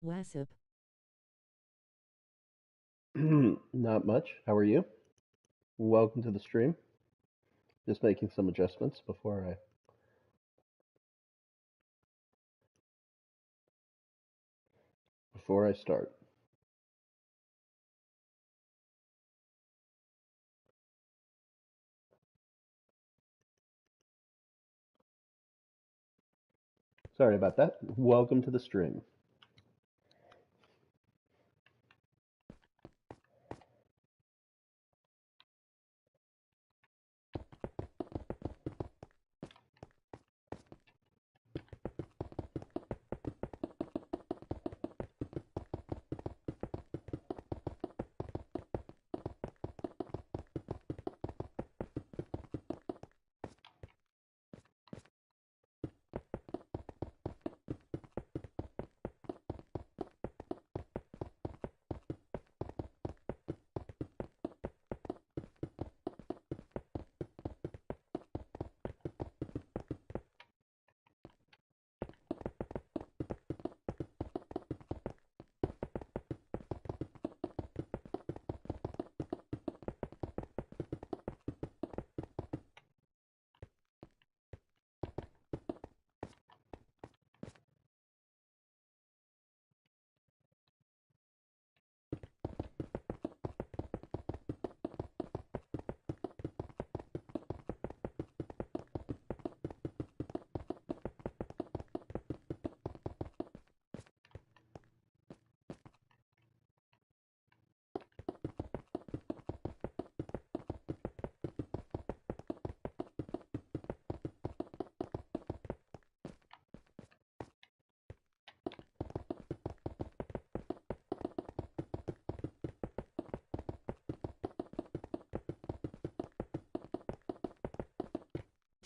What's up? Not much. How are you? Welcome to the stream. Just making some adjustments before I start. Sorry about that. Welcome to the stream.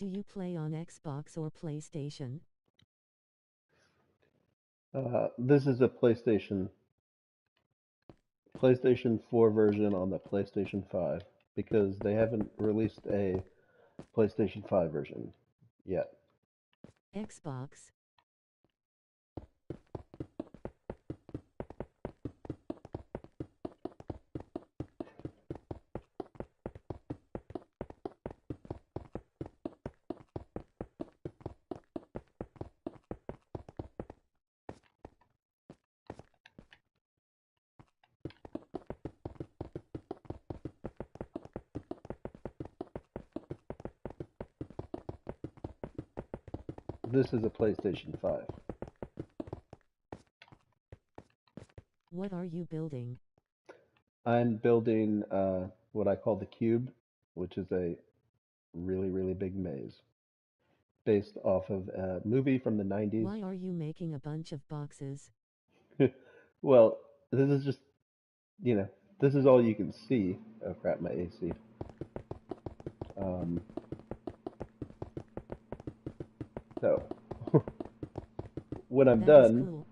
Do you play on Xbox or PlayStation? This is a PlayStation 4 version on the PlayStation 5 because they haven't released a PlayStation 5 version yet. Xbox. This is a PlayStation 5. What are you building? I'm building what I call the cube, which is a really, really big maze based off of a movie from the 90s. Why are you making a bunch of boxes? Well, this is just, you know, this is all you can see. Oh crap, my AC. Um, so when I'm That is done, cool.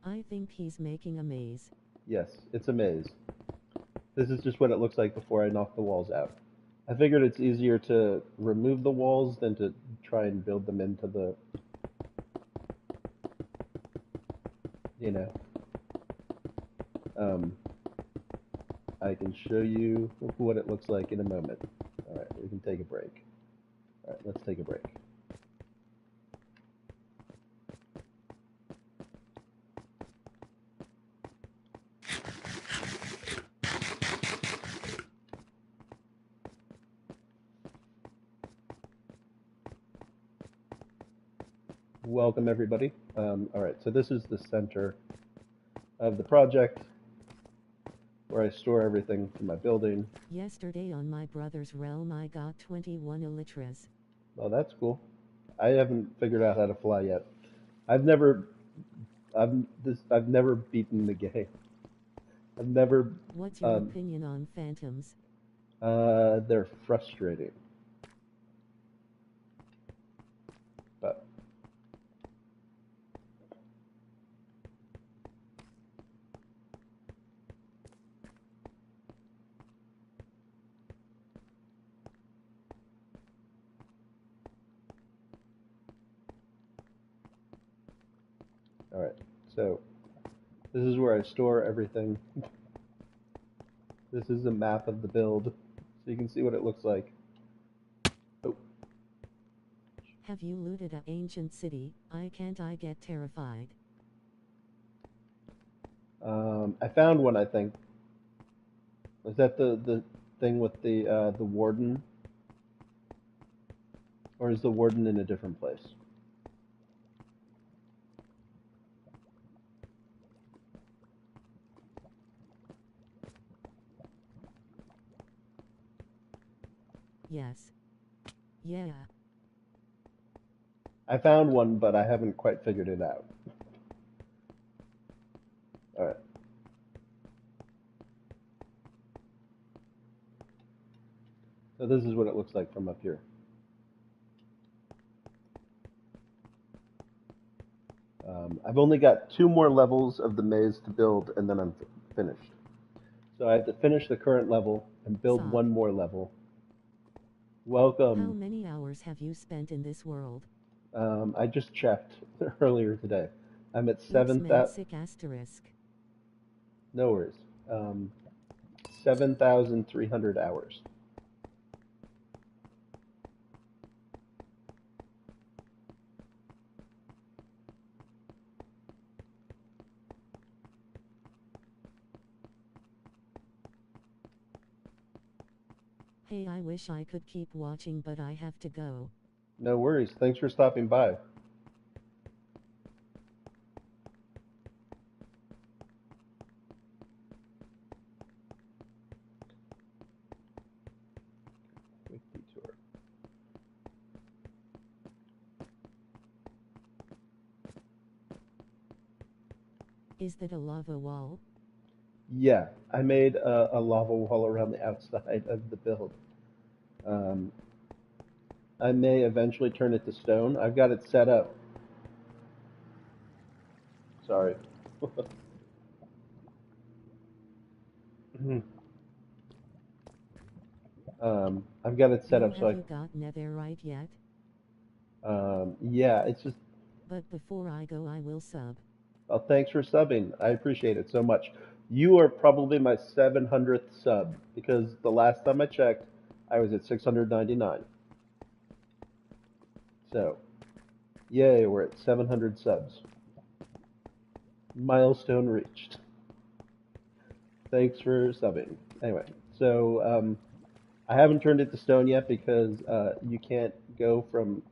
I think he's making a maze. yes, it's a maze. This is just what it looks like before I knock the walls out. I figured it's easier to remove the walls than to try and build them into the, you know. Um, I can show you what it looks like in a moment. All right, we can take a break. All right, let's take a break. Welcome everybody. All right, so this is the center of the project where I store everything for my building. Yesterday on my brother's realm I got 21 elytras. Oh, that's cool. I haven't figured out how to fly yet. I've never, I've never beaten the game. I've never, What's your um, opinion on phantoms? they're frustrating. But all right, so This is where I store everything. This is a map of the build, so you can see what it looks like. Oh. Have you looted an ancient city? I get terrified. I found one, I think. Was that the thing with the warden? Or is the warden in a different place? Yes. Yeah. I found one, but I haven't quite figured it out. Alright. So this is what it looks like from up here. I've only got 2 more levels of the maze to build, and then I'm finished. So I have to finish the current level and build Stop. 1 more level. How Welcome. many hours have you spent in this world? I just checked earlier today. I'm at Oops, 7,000. sick asterisk. No worries. 7,300 hours. Hey, I wish I could keep watching, but I have to go. No worries. Thanks for stopping by. Quick detour. Is that a lava wall? Yeah, I made a lava wall around the outside of the build. Um, I may eventually turn it to stone. I've got it set up. Sorry. I've got it set Yo, up so have you got netherite yet? yeah, it's just, But before I go, I will sub. well, thanks for subbing. I appreciate it so much. You are probably my 700th sub because the last time I checked, I was at 699. So, yay, we're at 700 subs. Milestone reached. Thanks for subbing. Anyway, so I haven't turned it to stone yet because you can't go from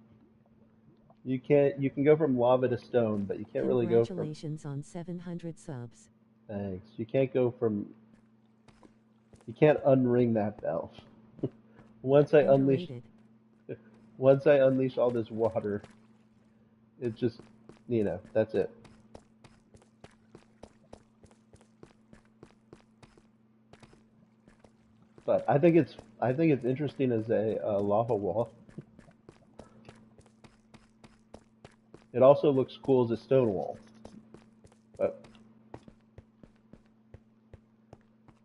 you can go from lava to stone, but you can't really go from. Congratulations on 700 subs. Thanks. You can't go from. You can't unring that bell. Once I unleash, Underrated. once I unleash all this water, it just, that's it. But I think it's interesting as a lava wall. It also looks cool as a stone wall. But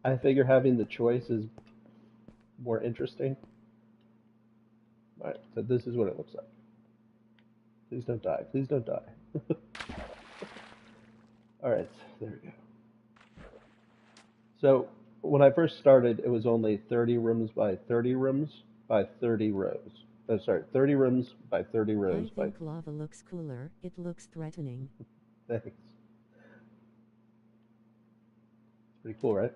I figure having the choice is more interesting. All right, so this is what it looks like. Please don't die. Please don't die. All right, there we go. So when I first started, it was only 30 rooms by 30 rooms by 30 rows. Oh, sorry, 30 rooms by 30 I rows by. think lava looks cooler. It looks threatening. Thanks. It's pretty cool, right?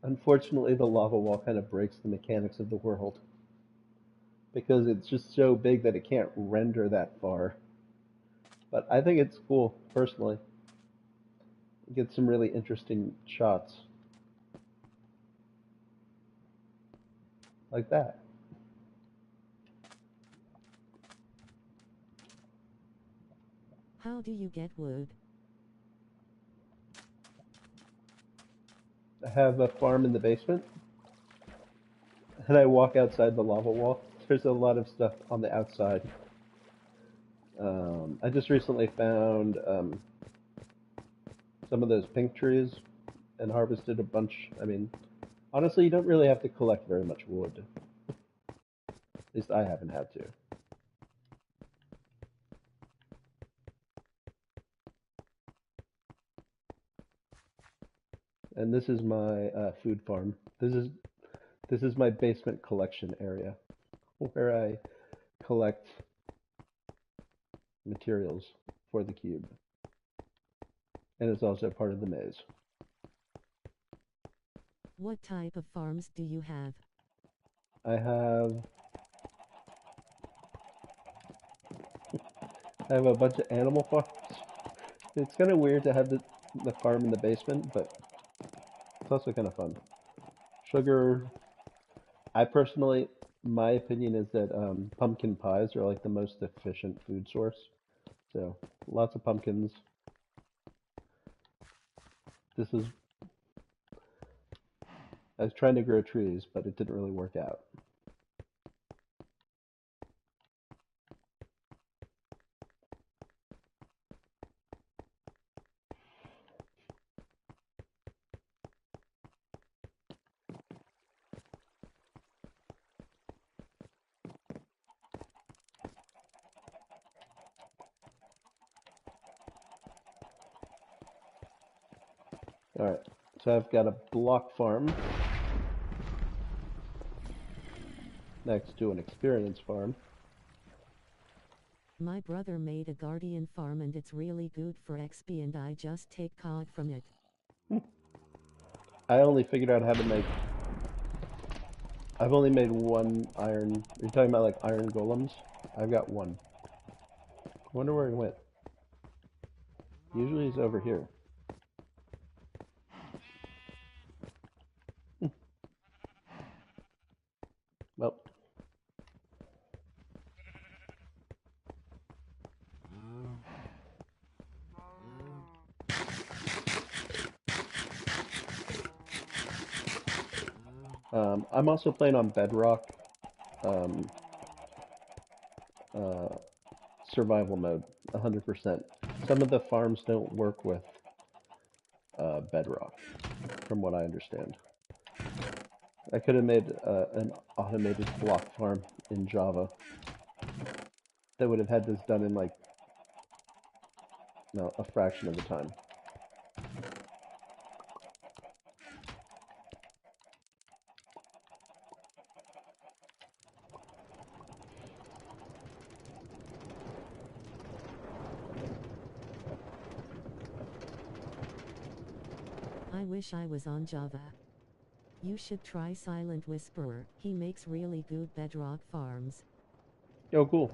Unfortunately, the lava wall kind of breaks the mechanics of the world because it's just so big that it can't render that far. But I think it's cool, personally. Get some really interesting shots like that. How do you get wood? I have a farm in the basement, and I walk outside the lava wall. There's a lot of stuff on the outside. I just recently found some of those pink trees and harvested a bunch. I mean, honestly, you don't really have to collect very much wood. At least I haven't had to. And this is my food farm. This is my basement collection area where I collect materials for the cube, and it's also part of the maze. What type of farms do you have? I have I have a bunch of animal farms. It's kind of weird to have the farm in the basement, but it's also kind of fun. Sugar. I personally, my opinion is that pumpkin pies are like the most efficient food source. So lots of pumpkins. This is I was trying to grow trees, but it didn't really work out. All right, so I've got a block farm next to an experience farm. My brother made a guardian farm and it's really good for XP and I just take cod from it. I only figured out how to make. I've only made one iron. Are you talking about like iron golems? I've got one. I wonder where he went. Usually he's over here. Well, I'm also playing on Bedrock um, uh, survival mode, 100%. Some of the farms don't work with Bedrock, from what I understand. I could have made an automated block farm in Java that would have had this done in like no, a fraction of the time. I wish I was on Java. You should try Silent Whisperer, he makes really good bedrock farms. Oh, cool.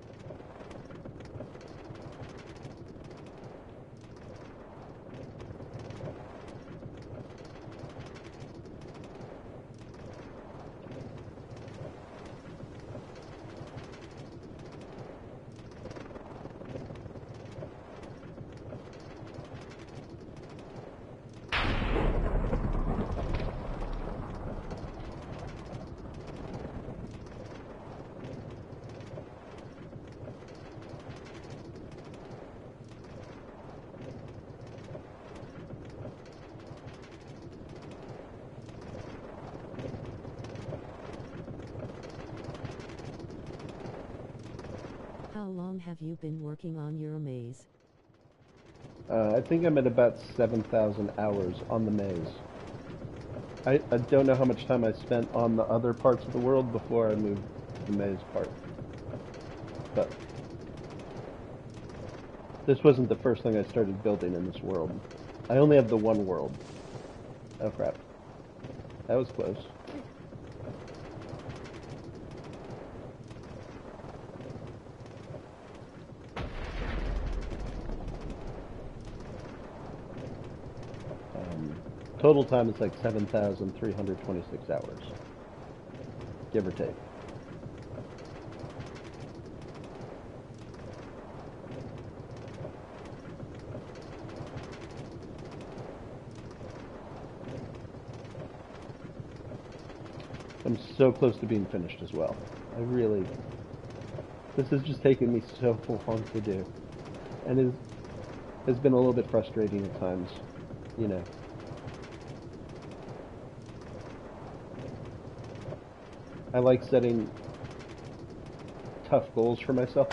How long have you been working on your maze? I think I'm at about 7,000 hours on the maze. I don't know how much time I spent on the other parts of the world before I moved to the maze part. But this wasn't the first thing I started building in this world. I only have the one world. Oh crap. That was close. Total time is like 7,326 hours, give or take. I'm so close to being finished as well. This has just taken me so long to do, and has been a little bit frustrating at times, you know. I like setting tough goals for myself.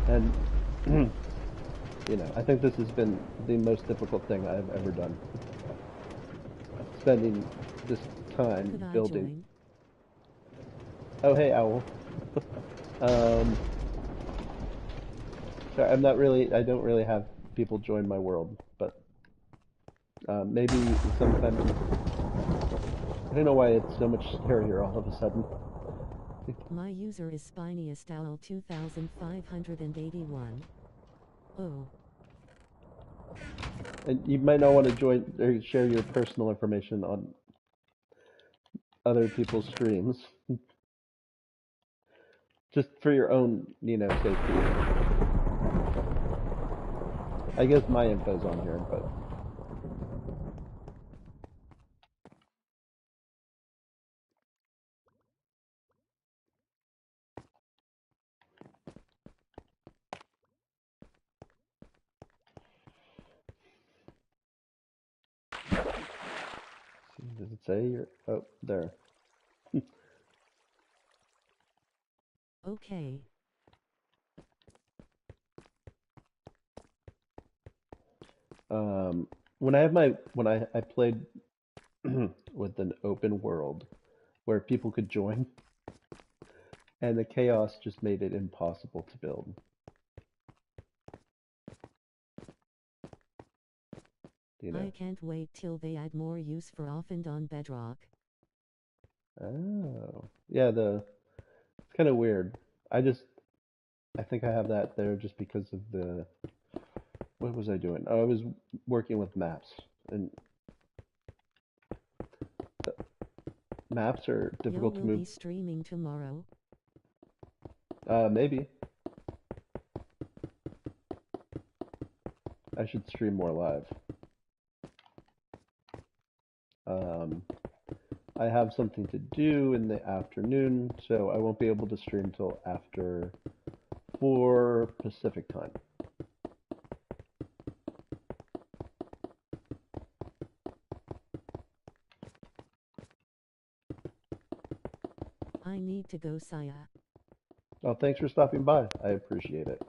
And, I think this has been the most difficult thing I've ever done. Spending this time Could I building. join? Oh, hey, Owl. Um, sorry, I don't really have people join my world, but maybe sometime. I don't know why it's so much scarier all of a sudden. My user is Spiniest Owl 2581. Oh. And you might not want to join or share your personal information on other people's streams, just for your own, safety. I guess my info's on here, but does it say you're? Oh, there. Okay. When I played with an open world where people could join, and the chaos just made it impossible to build. I can't wait till they add more use for often on Bedrock. Oh, yeah. It's kind of weird. I think I have that there just because of the. What was I doing? Oh, I was working with maps, and the maps are Yo difficult to will move. be streaming tomorrow. Maybe I should stream more live. Um, I have something to do in the afternoon, so I won't be able to stream till after 4 Pacific time. I need to go, Saya. Oh, thanks for stopping by. I appreciate it.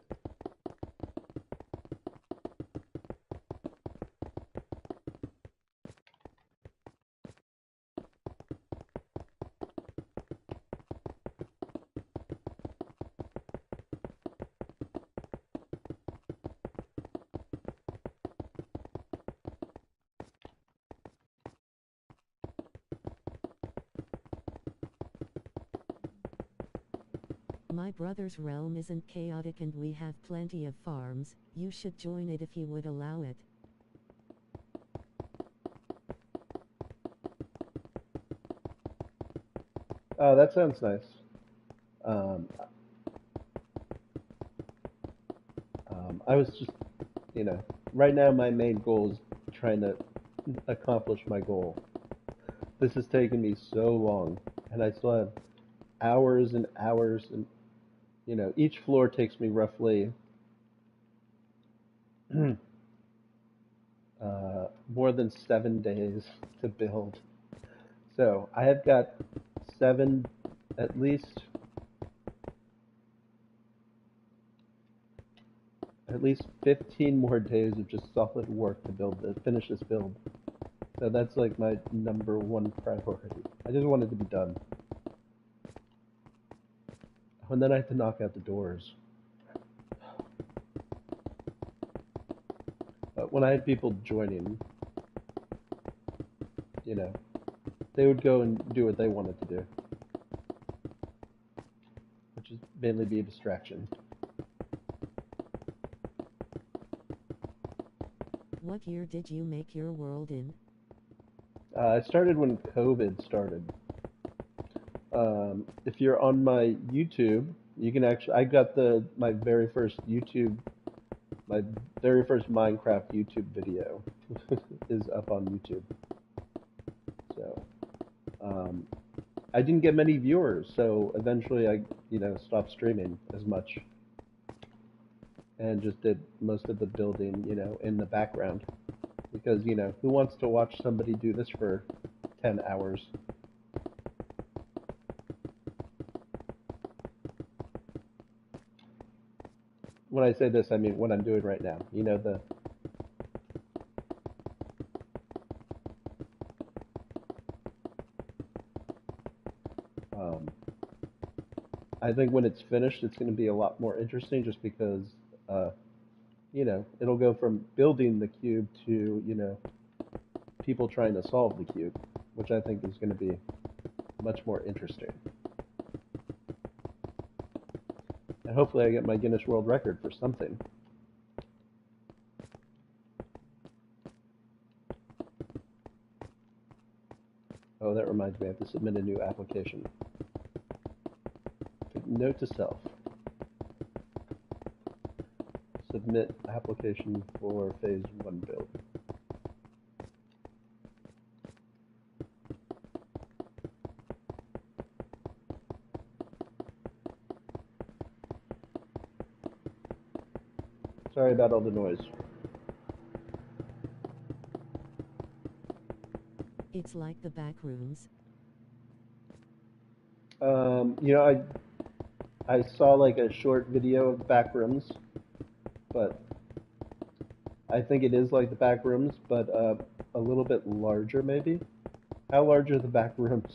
My brother's realm isn't chaotic and we have plenty of farms. You should join it if you would allow it. Oh, that sounds nice. Um, I was just, right now my main goal is trying to accomplish my goal. This has taken me so long, and I still have hours and hours, and each floor takes me roughly more than 7 days to build. So I have got seven, at least 15 more days of just solid work to finish this build. So that's like my number one priority. I just want it to be done. And then I have to knock out the doors. But when I had people joining, they would go and do what they wanted to do, which is mainly be a distraction. What year did you make your world in? It started when COVID started. If you're on my YouTube, you can actually. I got my very first Minecraft YouTube video is up on YouTube. So, I didn't get many viewers, so eventually I, stopped streaming as much and just did most of the building, in the background. Because, who wants to watch somebody do this for 10 hours? when I say this, I mean what I'm doing right now. You know, um, I think when it's finished, it's going to be a lot more interesting just because, uh, you know, it'll go from building the cube to, you know, people trying to solve the cube, which I think is going to be much more interesting. And hopefully I get my Guinness World Record for something. Oh, that reminds me, I have to submit a new application. Note to self. Submit application for phase 1 build. Sorry about all the noise. It's like the back rooms. You know, I saw like a short video of Backrooms, but I think it is like the Backrooms, but a little bit larger maybe. How large are the Backrooms?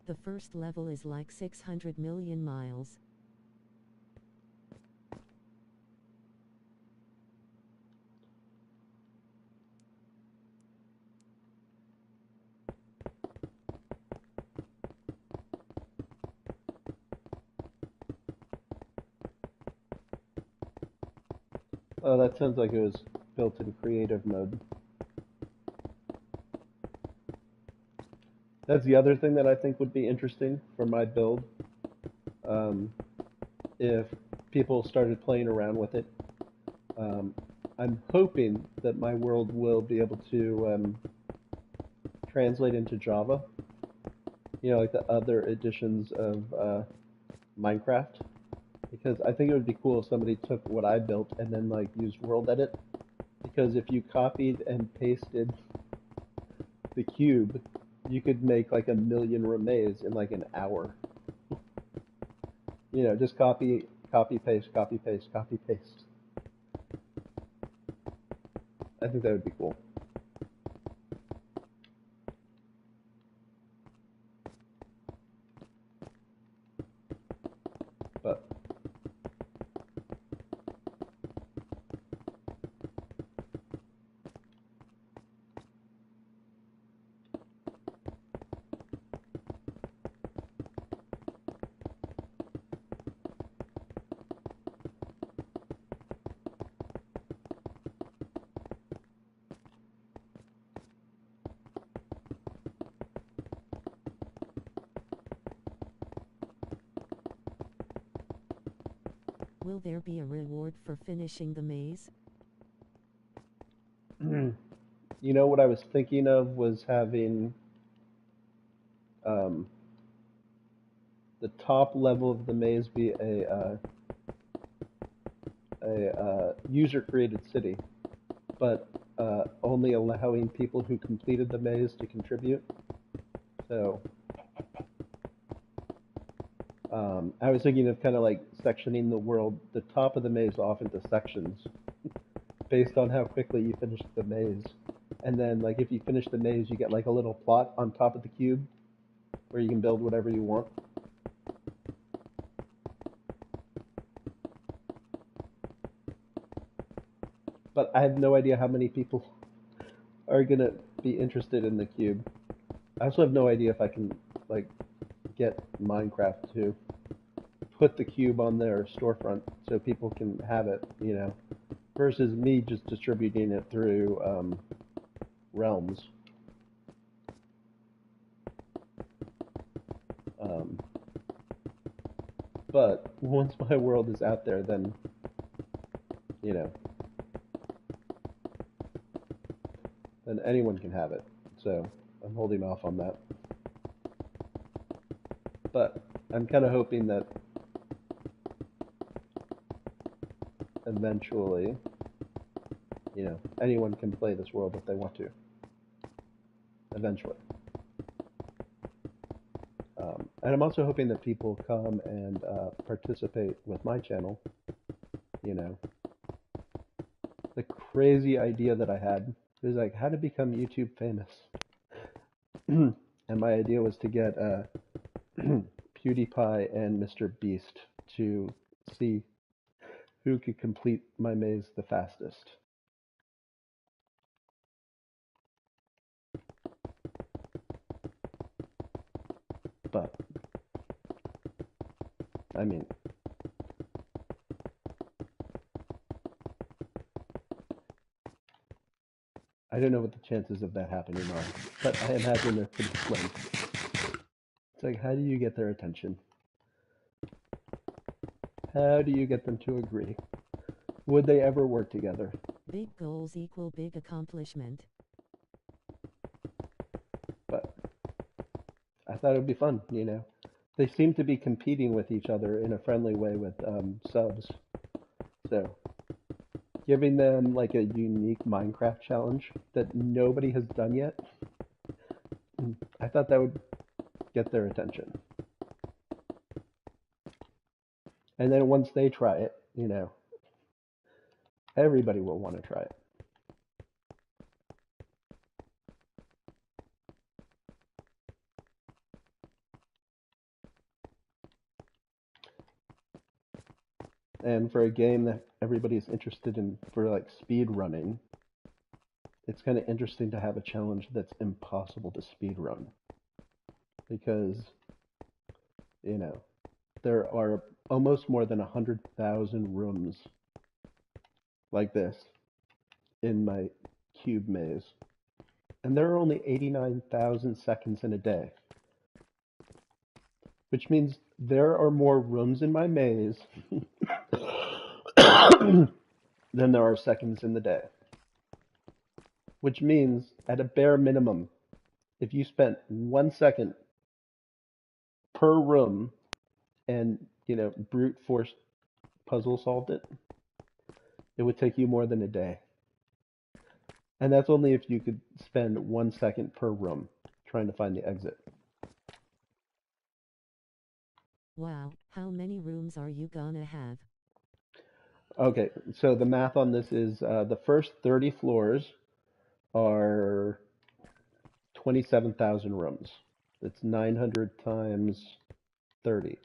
The first level is like 600 million miles. Oh, that sounds like it was built in creative mode. That's the other thing that I think would be interesting for my build. Um, if people started playing around with it. I'm hoping that my world will be able to translate into Java. You know, like the other editions of Minecraft. Because I think it would be cool if somebody took what I built and then like used world edit. Because if you copied and pasted the cube, you could make like a million remains in like an hour. You know, just copy, copy, paste, copy, paste, copy, paste. I think that would be cool. But Will there be a reward for finishing the maze? you know what I was thinking of was having um, the top level of the maze be a user-created city, but only allowing people who completed the maze to contribute. So I was thinking of kind of like sectioning the world, the top of the maze off into sections based on how quickly you finish the maze. And then like if you finish the maze, you get like a little plot on top of the cube where you can build whatever you want. But I have no idea how many people are gonna be interested in the cube. I also have no idea if I can like get Minecraft to put the cube on their storefront so people can have it, you know, versus me just distributing it through realms. Um, But once my world is out there, then, you know, then anyone can have it. So I'm holding off on that. But I'm kind of hoping that eventually, anyone can play this world if they want to. Eventually. And I'm also hoping that people come and participate with my channel. You know, the crazy idea that I had was like how to become YouTube famous. And my idea was to get PewDiePie and Mr. Beast to see who could complete my maze the fastest. But, I mean, I don't know what the chances of that happening are, but I imagine they're pretty slim. It's like, how do you get their attention? How do you get them to agree? Would they ever work together? Big goals equal big accomplishment. But I thought it would be fun, They seem to be competing with each other in a friendly way with subs. So, giving them like a unique Minecraft challenge that nobody has done yet, I thought that would get their attention. And then once they try it, everybody will want to try it. And for a game that everybody's interested in for like speed running, it's kind of interesting to have a challenge that's impossible to speed run. Because, there are almost more than 100,000 rooms like this in my cube maze. And there are only 89,000 seconds in a day. Which means there are more rooms in my maze than there are seconds in the day. Which means, at a bare minimum, if you spent 1 second per room and, brute force puzzle solved it, it would take you more than a day. And that's only if you could spend 1 second per room trying to find the exit. Wow, how many rooms are you gonna have? Okay, so the math on this is the first 30 floors are 27,000 rooms. That's 900 times 30.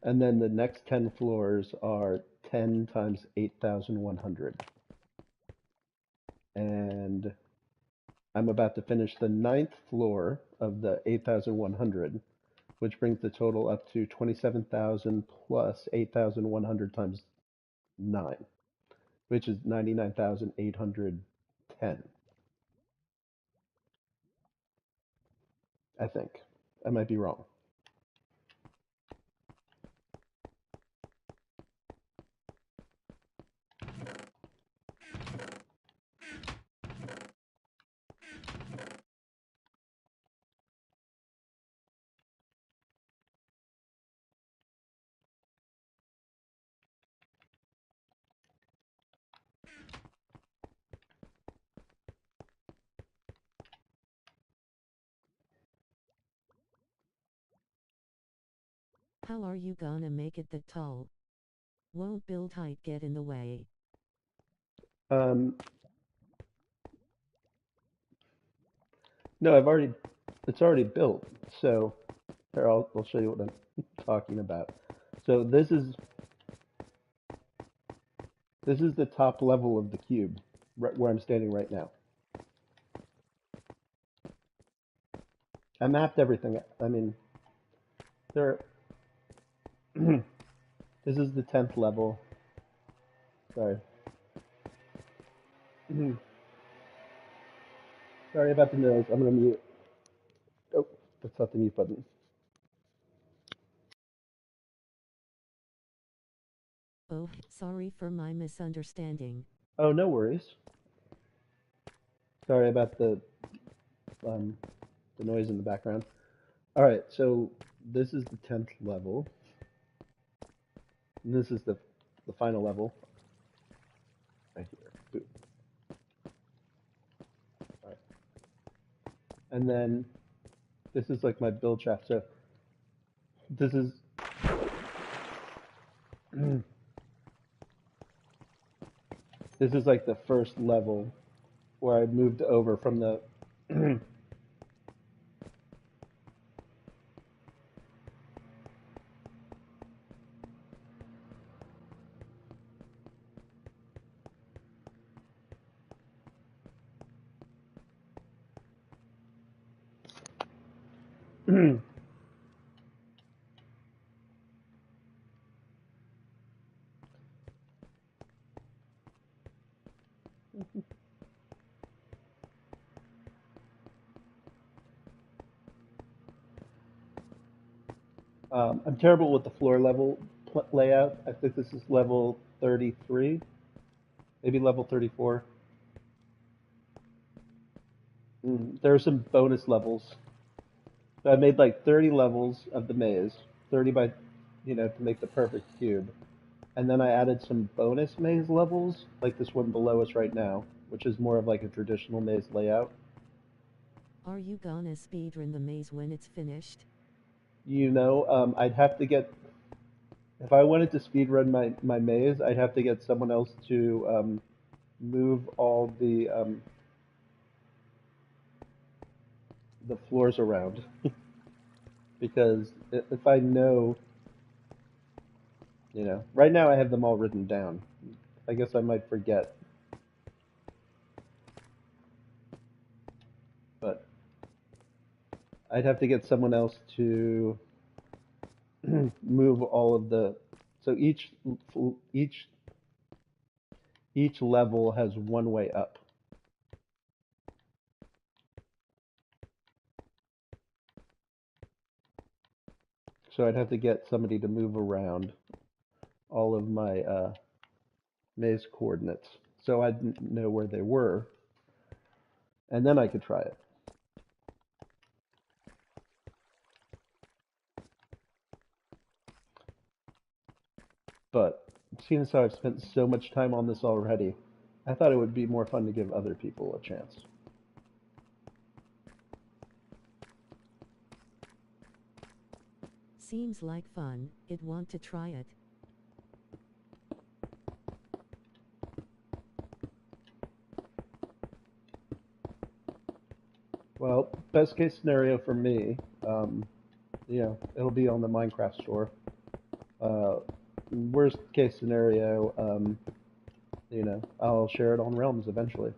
And then the next 10 floors are 10 times 8,100. And I'm about to finish the 9th floor of the 8,100, which brings the total up to 27,000 plus 8,100 times 9, which is 99,810. I think. I might be wrong. How are you gonna make it that tall? Won't build height get in the way? Um, no, it's already built. So here, I'll show you what I'm talking about. So this is the top level of the cube, right where I'm standing right now. I mapped everything. I mean, there. This is the 10th level. Sorry. Sorry about the noise. I'm gonna mute. Oh, that's not the mute button. Oh, sorry for my misunderstanding. Oh, no worries. Sorry about um, the noise in the background. All right, so this is the 10th level. And this is the final level right here. Boom. All right. And then this is like my build shaft. So this is this is like the first level where I moved over from the I'm terrible with the floor level layout. I think this is level 33, maybe level 34. There are some bonus levels. So I made like 30 levels of the maze, 30 by, to make the perfect cube. And then I added some bonus maze levels, like this one below us right now, which is more of like a traditional maze layout. Are you gonna speedrun the maze when it's finished? I'd have to get, if I wanted to speedrun my maze, I'd have to get someone else to move all the floors around. Because if I know, right now I have them all written down. I guess I might forget, but I'd have to get someone else to move all of the. So each each level has one way up. So I'd have to get somebody to move around all of my maze coordinates so I'd know where they were, and then I could try it. But seeing as how I've spent so much time on this already, I thought it would be more fun to give other people a chance. Seems like fun, I'd want to try it. Well, best case scenario for me, it'll be on the Minecraft store. Worst case scenario, I'll share it on Realms eventually.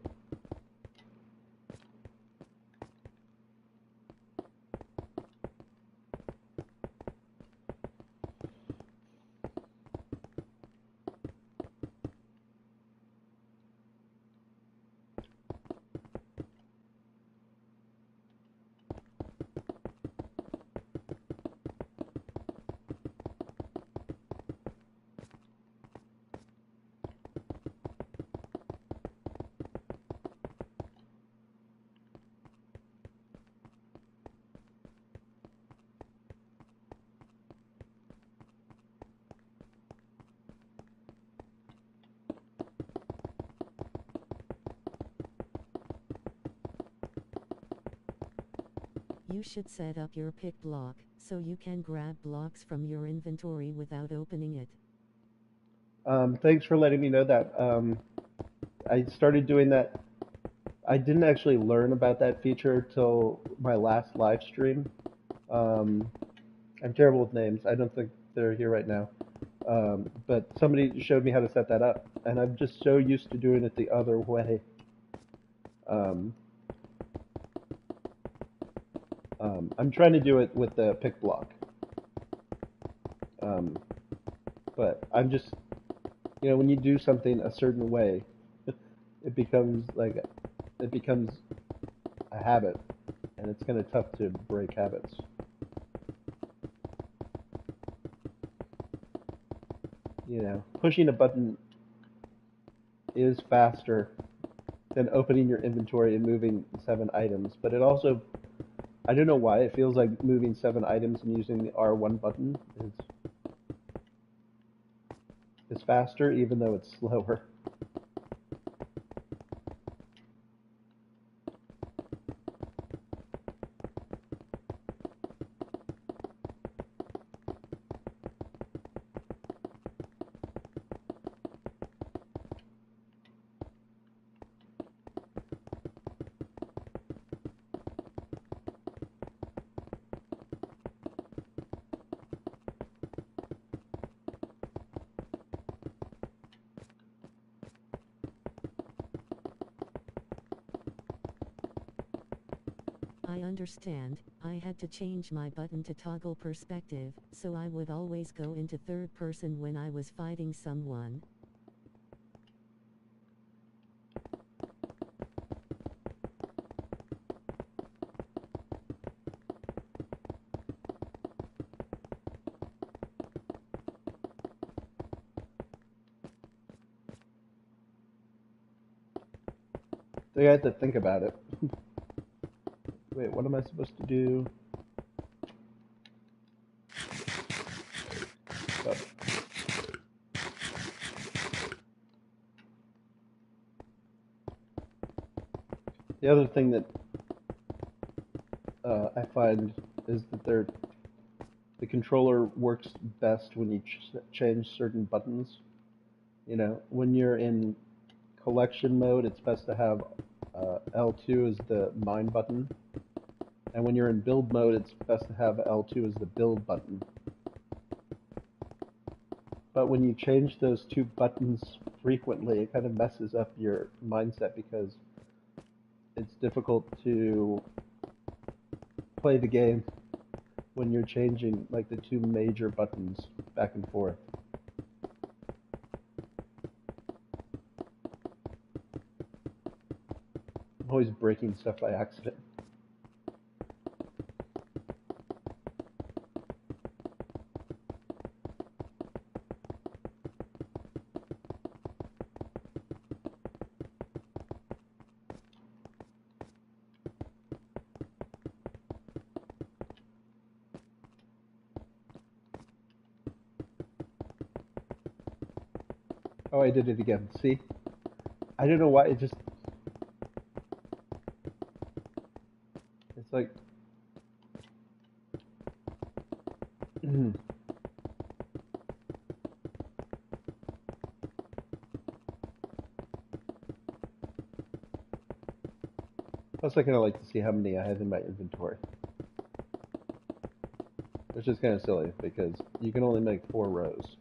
You should set up your pick block, so you can grab blocks from your inventory without opening it. Thanks for letting me know that. I started doing that. I didn't actually learn about that feature till my last live stream. Um, I'm terrible with names. I don't think they're here right now. But somebody showed me how to set that up, and I'm just so used to doing it the other way. Um, I'm trying to do it with the pick block. Um, but I'm just, when you do something a certain way, it becomes a habit, and it's kind of tough to break habits. pushing a button is faster than opening your inventory and moving 7 items, but it also, I don't know why, it feels like moving 7 items and using the R1 button is faster, even though it's slower. I understand. I had to change my button to toggle perspective, so I would always go into third person when I was fighting someone. So you have to think about it. Wait, what am I supposed to do? Oh. The other thing that I find is that the controller works best when you change certain buttons. When you're in collection mode, it's best to have L2 as the mine button. And when you're in build mode, it's best to have L2 as the build button. But when you change those two buttons frequently, it kind of messes up your mindset because it's difficult to play the game when you're changing like the two major buttons back and forth. I'm always breaking stuff by accident. Oh, I did it again. See? I don't know why, it's like... Plus, I kind of like to see how many I have in my inventory. Which is kind of silly, because you can only make 4 rows.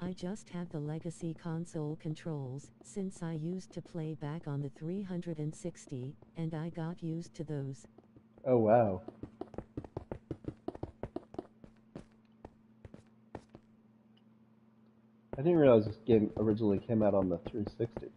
I just have the legacy console controls, since I used to play back on the 360, and I got used to those. Oh, wow. I didn't realize this game originally came out on the 360.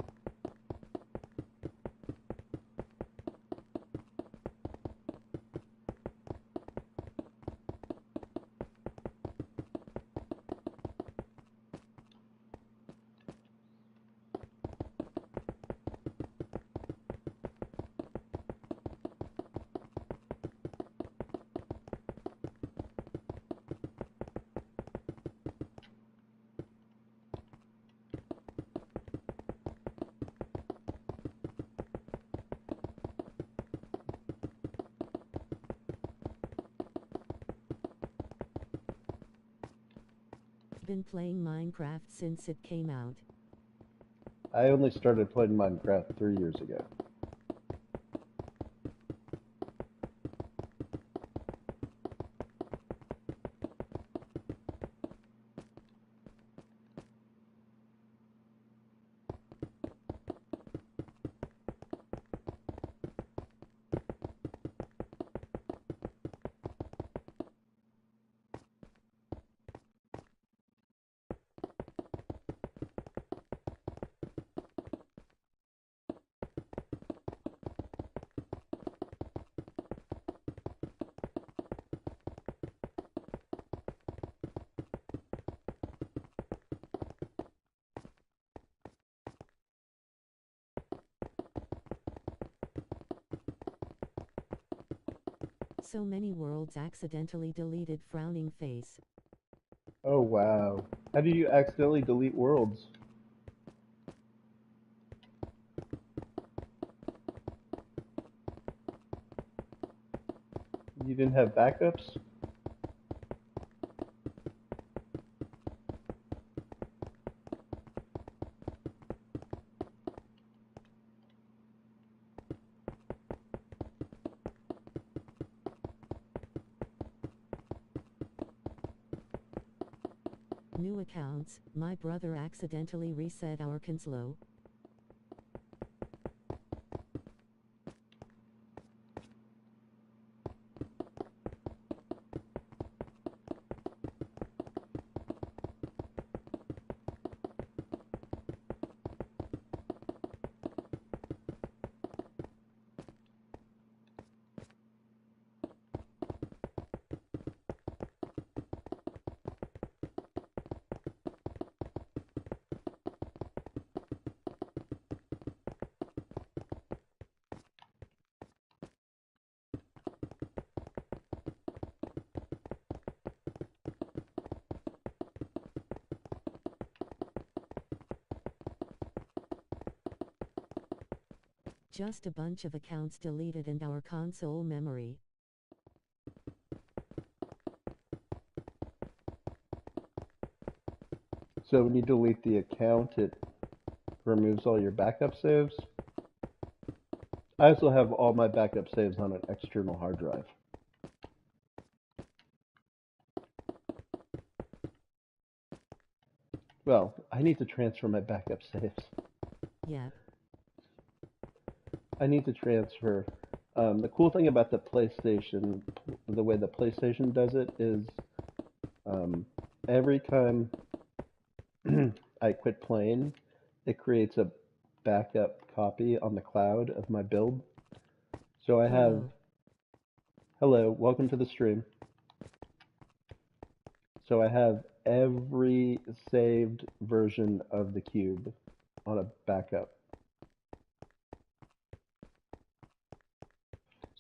Been playing Minecraft since it came out. I only started playing Minecraft 3 years ago. So many worlds accidentally deleted frowning face. Oh wow. How do you accidentally delete worlds? You didn't have backups? New accounts, my brother accidentally reset our console. Just a bunch of accounts deleted and our console memory. So when you delete the account, it removes all your backup saves. I also have all my backup saves on an external hard drive. Well, I need to transfer my backup saves. Yeah. I need to transfer. The cool thing about the PlayStation, the way the PlayStation does it is every time I quit playing, it creates a backup copy on the cloud of my build. So I have, Hello. hello, welcome to the stream. So I have every saved version of the cube on a backup.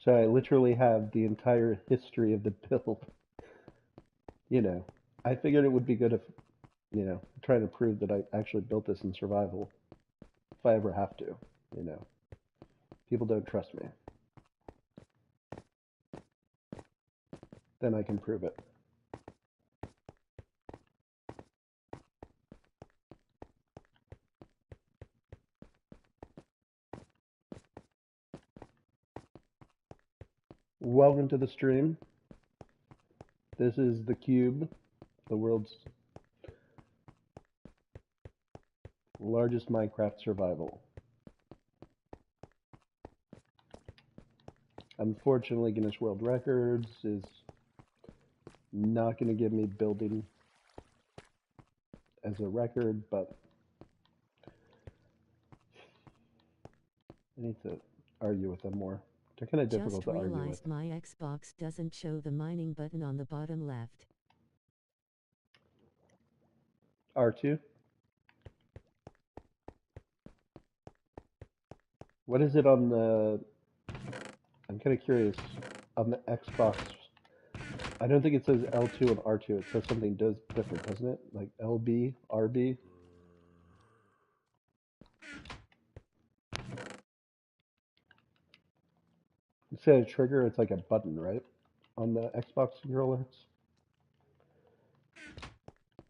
So I literally have the entire history of the build. You know, I figured it would be good if, trying to prove that I actually built this in survival if I ever have to, you know. People don't trust me. Then I can prove it. Welcome to the stream. This is the cube, the world's largest Minecraft survival. Unfortunately, Guinness World Records is not going to give me building as a record, but I need to argue with them more. They're kind of difficult Just to argue with. realized my Xbox doesn't show the mining button on the bottom left. R2? What is it on the... I'm kind of curious. On the Xbox, I don't think it says L2 and R2. It says something different, doesn't it? Like LB, RB? Instead of trigger, it's like a button, right? On the Xbox controllers.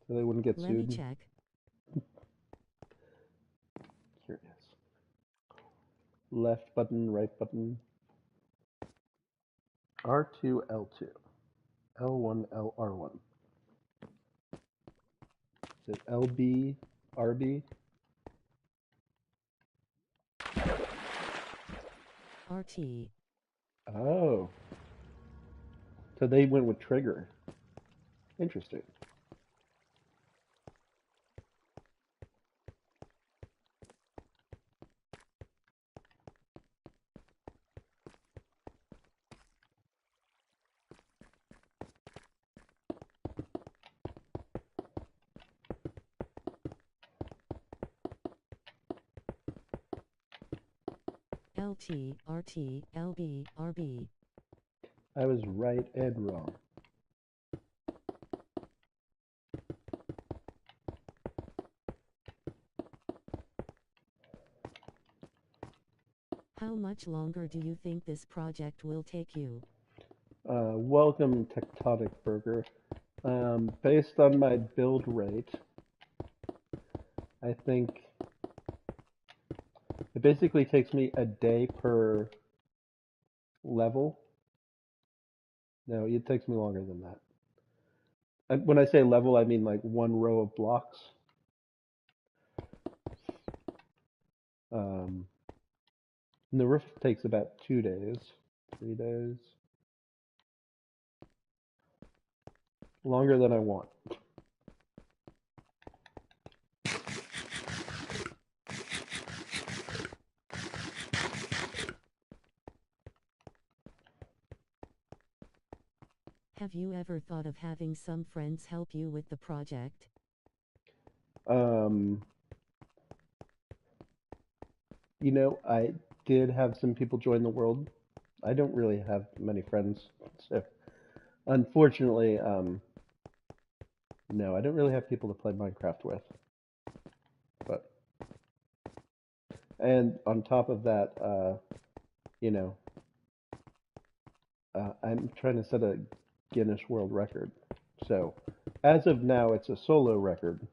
So they wouldn't get Let me sued. check. Curious. Left button, right button. R2, L2. L1, LR1. Is it LB, RB? RT. Oh. So they went with trigger. Interesting. LT, RT, LB, RB. I was right and wrong. How much longer do you think this project will take you? Welcome, Tectonic Burger. Based on my build rate, I think it basically takes me a day per level. No, it takes me longer than that. When I say level, I mean like one row of blocks. Um, and the roof takes about 2 days, 3 days, longer than I want. Have you ever thought of having some friends help you with the project? Um, I did have some people join the world. I don't really have many friends, so unfortunately, no, I don't really have people to play Minecraft with. But and on top of that, you know, I'm trying to set a Guinness World Record. So as of now, it's a solo record.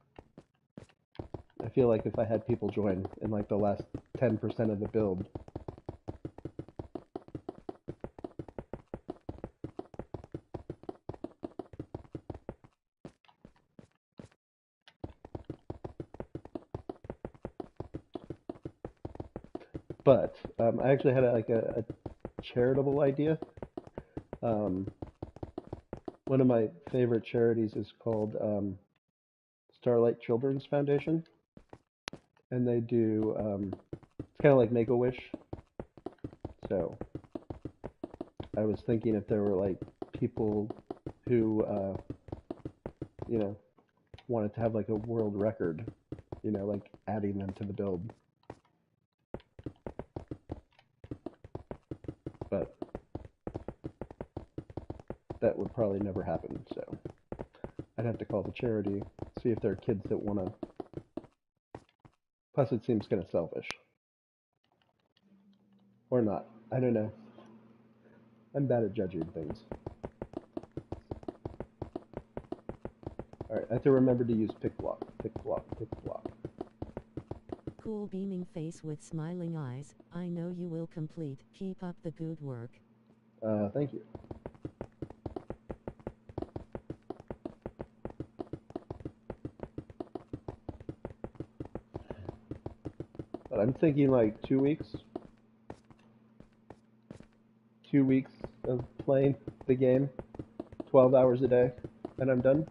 I feel like if I had people join in like the last 10% of the build, but I actually had a charitable idea. Um, One of my favorite charities is called Starlight Children's Foundation, and they do it's kind of like Make a Wish. So I was thinking if there were like people who you know wanted to have like a world record, like adding them to the build, but that would probably never happen. So I'd have to call the charity, see if there are kids that want to. Plus, it seems kind of selfish, or not. I don't know. I'm bad at judging things. All right, I have to remember to use pick block, pick block, pick block. Cool beaming face with smiling eyes. I know you will complete. Keep up the good work. Thank you. But I'm thinking like 2 weeks. 2 weeks of playing the game, 12 hours a day, and I'm done.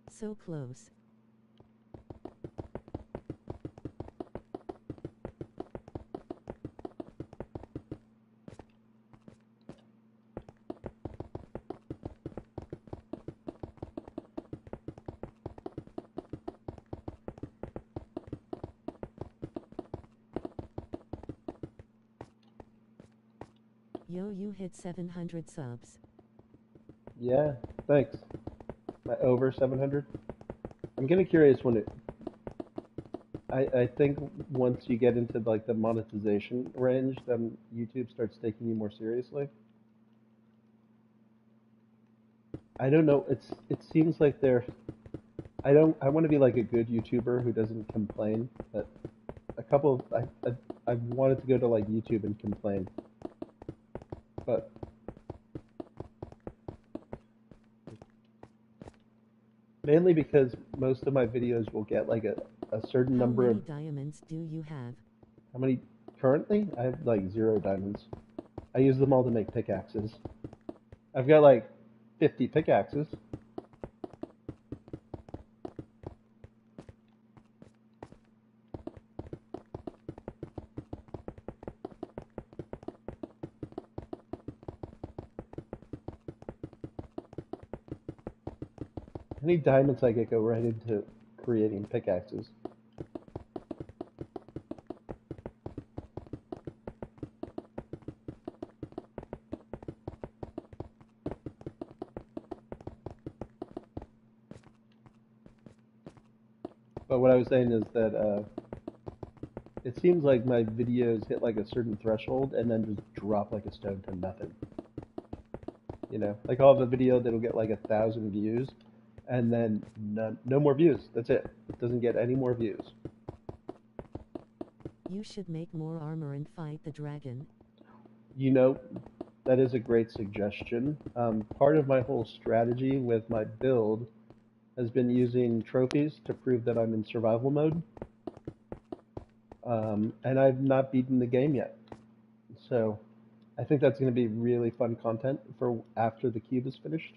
So close. Yo, you hit 700 subs. Yeah, thanks. Over 700. I'm kind of curious when it. I think once you get into like the monetization range, then YouTube starts taking you more seriously. I don't know. It seems like they're. I don't. I want to be like a good YouTuber who doesn't complain. But a couple of I wanted to go to like YouTube and complain, but mainly because most of my videos will get like a certain How number many of. diamonds do you have? How many currently? I have like 0 diamonds. I use them all to make pickaxes. I've got like 50 pickaxes. Any diamonds I get go right into creating pickaxes. But what I was saying is that it seems like my videos hit like a certain threshold and then just drop like a stone to nothing. You know, like I'll have a video that'll get like 1,000 views, and then no more views. That's it. It doesn't get any more views. You should make more armor and fight the dragon. You know, that is a great suggestion. Part of my whole strategy with my build has been using trophies to prove that I'm in survival mode. And I've not beaten the game yet. So I think that's going to be really fun content for after the cube is finished.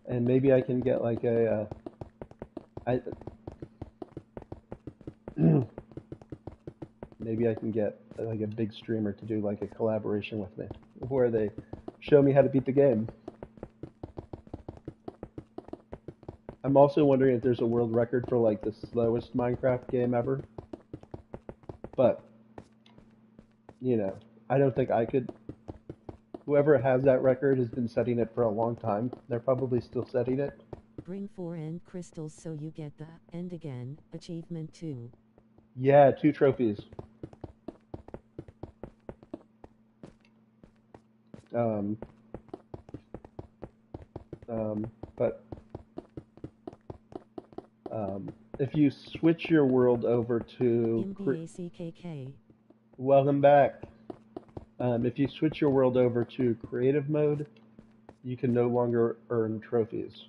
And maybe I can get like a, maybe I can get like a big streamer to do like a collaboration with me, where they show me how to beat the game. I'm also wondering if there's a world record for like the slowest Minecraft game ever. But, you know, I don't think I could. Whoever has that record has been setting it for a long time. They're probably still setting it. Bring 4 end crystals so you get the end again achievement too. Yeah, 2 trophies. But if you switch your world over to MBACKK. welcome back. If you switch your world over to creative mode, you can no longer earn trophies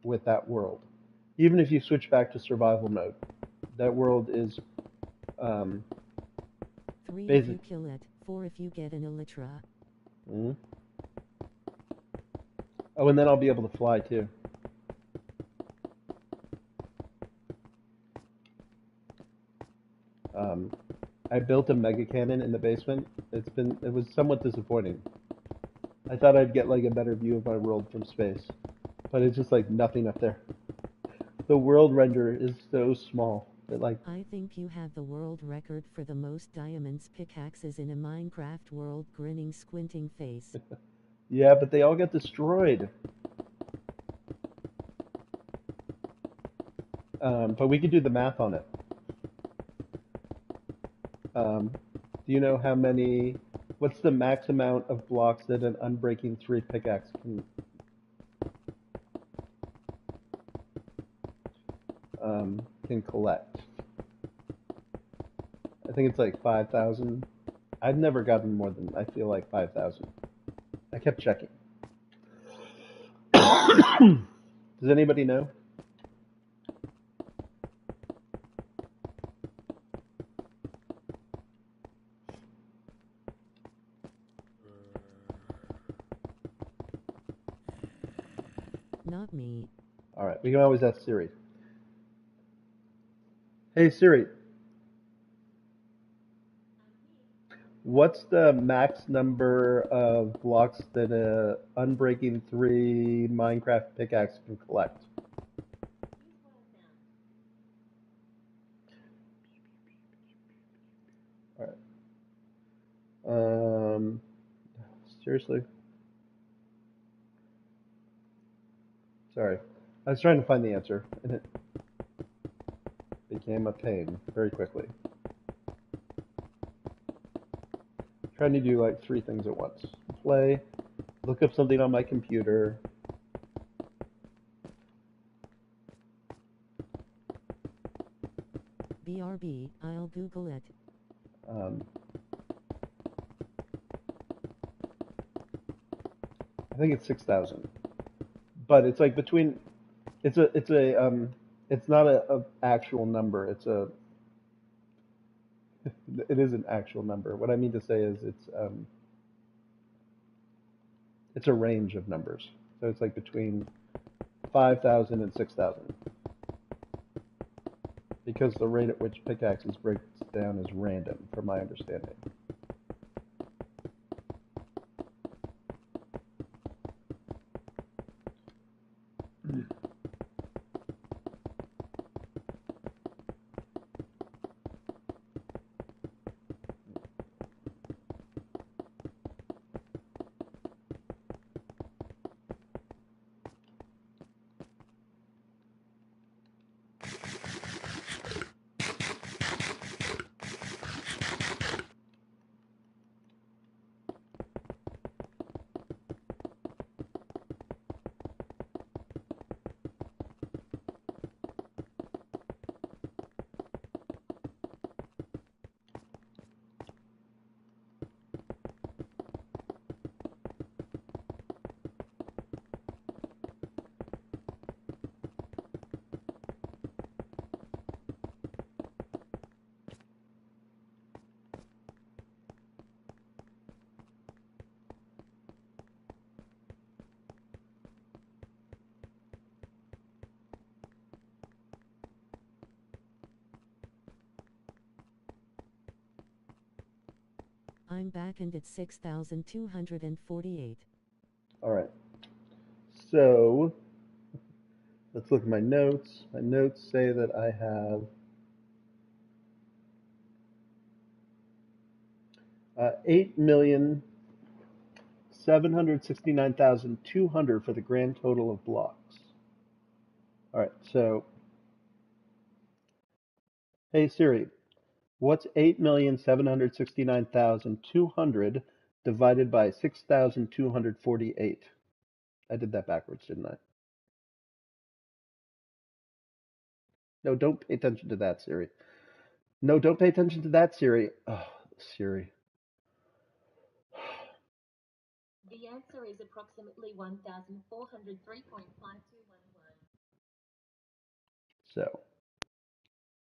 with that world. Even if you switch back to survival mode, that world is 3 basic. if you kill it, 4 if you get an elytra. Mm-hmm. Oh, and then I'll be able to fly too. I built a mega cannon in the basement. It was somewhat disappointing. I thought I'd get like a better view of my world from space, but it's just like nothing up there. The world render is so small that like I think you have the world record for the most diamonds pickaxes in a Minecraft world. Grinning squinting face. yeah, but they all got destroyed. But we could do the math on it. Do you know how many? What's the max amount of blocks that an Unbreaking 3 pickaxe can collect? I think it's like 5,000. I've never gotten more than I feel like 5,000. I kept checking. Does anybody know? Not me. All right, we can always ask Siri. Hey Siri, what's the max number of blocks that a Unbreaking 3 Minecraft pickaxe can collect? All right. Seriously? Sorry. I was trying to find the answer, and it became a pain very quickly. Trying to do like 3 things at once. Play, look up something on my computer. BRB, I'll Google it. I think it's 6,000. But it's like between, it's not a actual number. It is an actual number. What I mean to say is it's a range of numbers. So it's like between 5,000 and 6,000. Because the rate at which pickaxes breaks down is random, from my understanding. I'm back and it's 6,248. All right. So let's look at my notes. My notes say that I have 8,769,200 for the grand total of blocks. All right. So, hey Siri, what's 8,769,200 divided by 6,248? I did that backwards, didn't I? No, don't pay attention to that, Siri. No, don't pay attention to that, Siri. Oh, Siri. The answer is approximately 1,403.5211. So,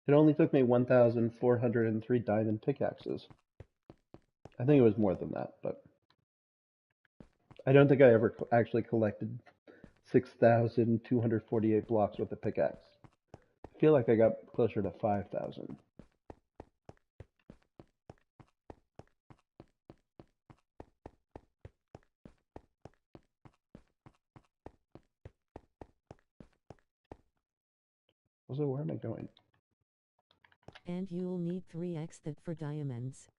it only took me 1,403 diamond pickaxes. I think it was more than that, but I don't think I ever actually collected 6,248 blocks with a pickaxe. I feel like I got closer to 5,000. Also, where am I going? And you'll need 3x that for diamonds.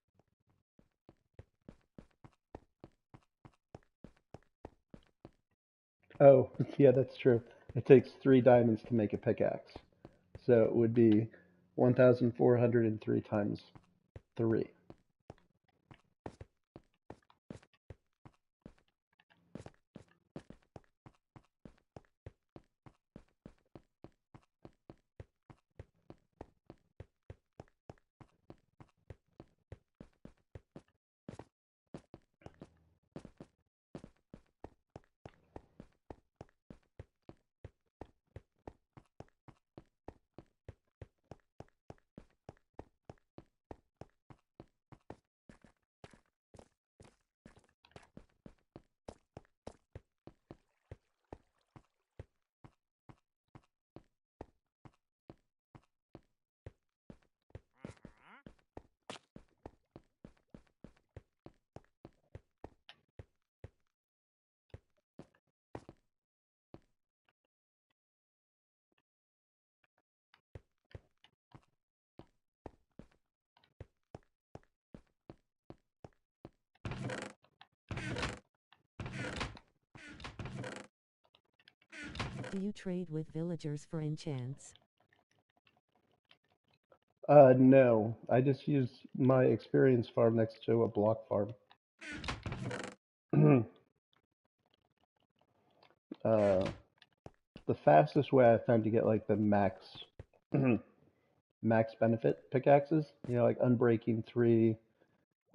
Oh, yeah, that's true. It takes 3 diamonds to make a pickaxe. So it would be 1,403 times 3. Do you trade with villagers for enchants? No. I just use my experience farm next to a block farm. uh, the fastest way I found to get like the max max benefit pickaxes, like Unbreaking 3,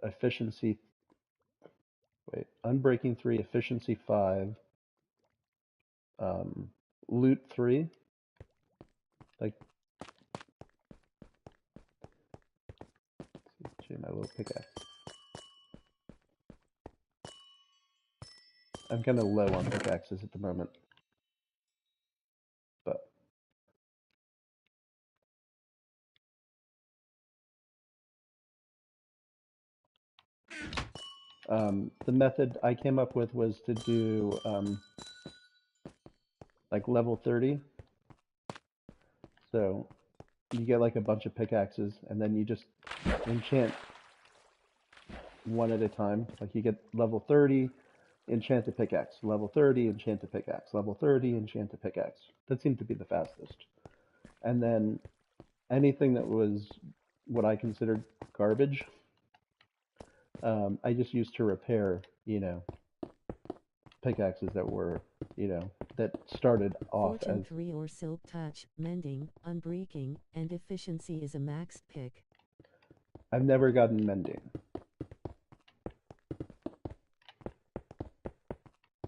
efficiency Unbreaking 3, efficiency 5, loot 3, like let's see, my little pickaxe. I'm kind of low on pickaxes at the moment, but the method I came up with was to do like level 30. So you get like a bunch of pickaxes, and then you just enchant one at a time. Like you get level 30, enchant a pickaxe. Level 30, enchant a pickaxe. Level 30, enchant a pickaxe. That seemed to be the fastest. And then anything that was what I considered garbage, I just used to repair, pickaxes that were, that started off Fortune as 3 or Silk Touch, Mending, Unbreaking, and Efficiency is a maxed pick. I've never gotten mending.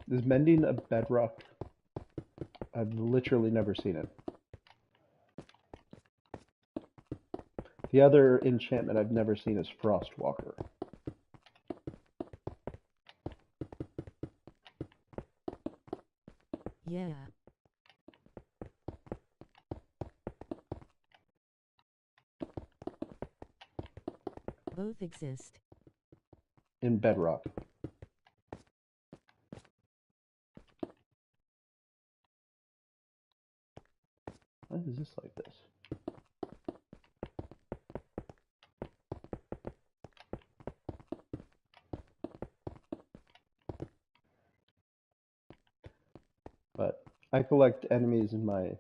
Is mending a bedrock? I've literally never seen it. The other enchantment I've never seen is Frostwalker. Yeah. Both exist. in bedrock. Why is this like this? But I collect enemies in my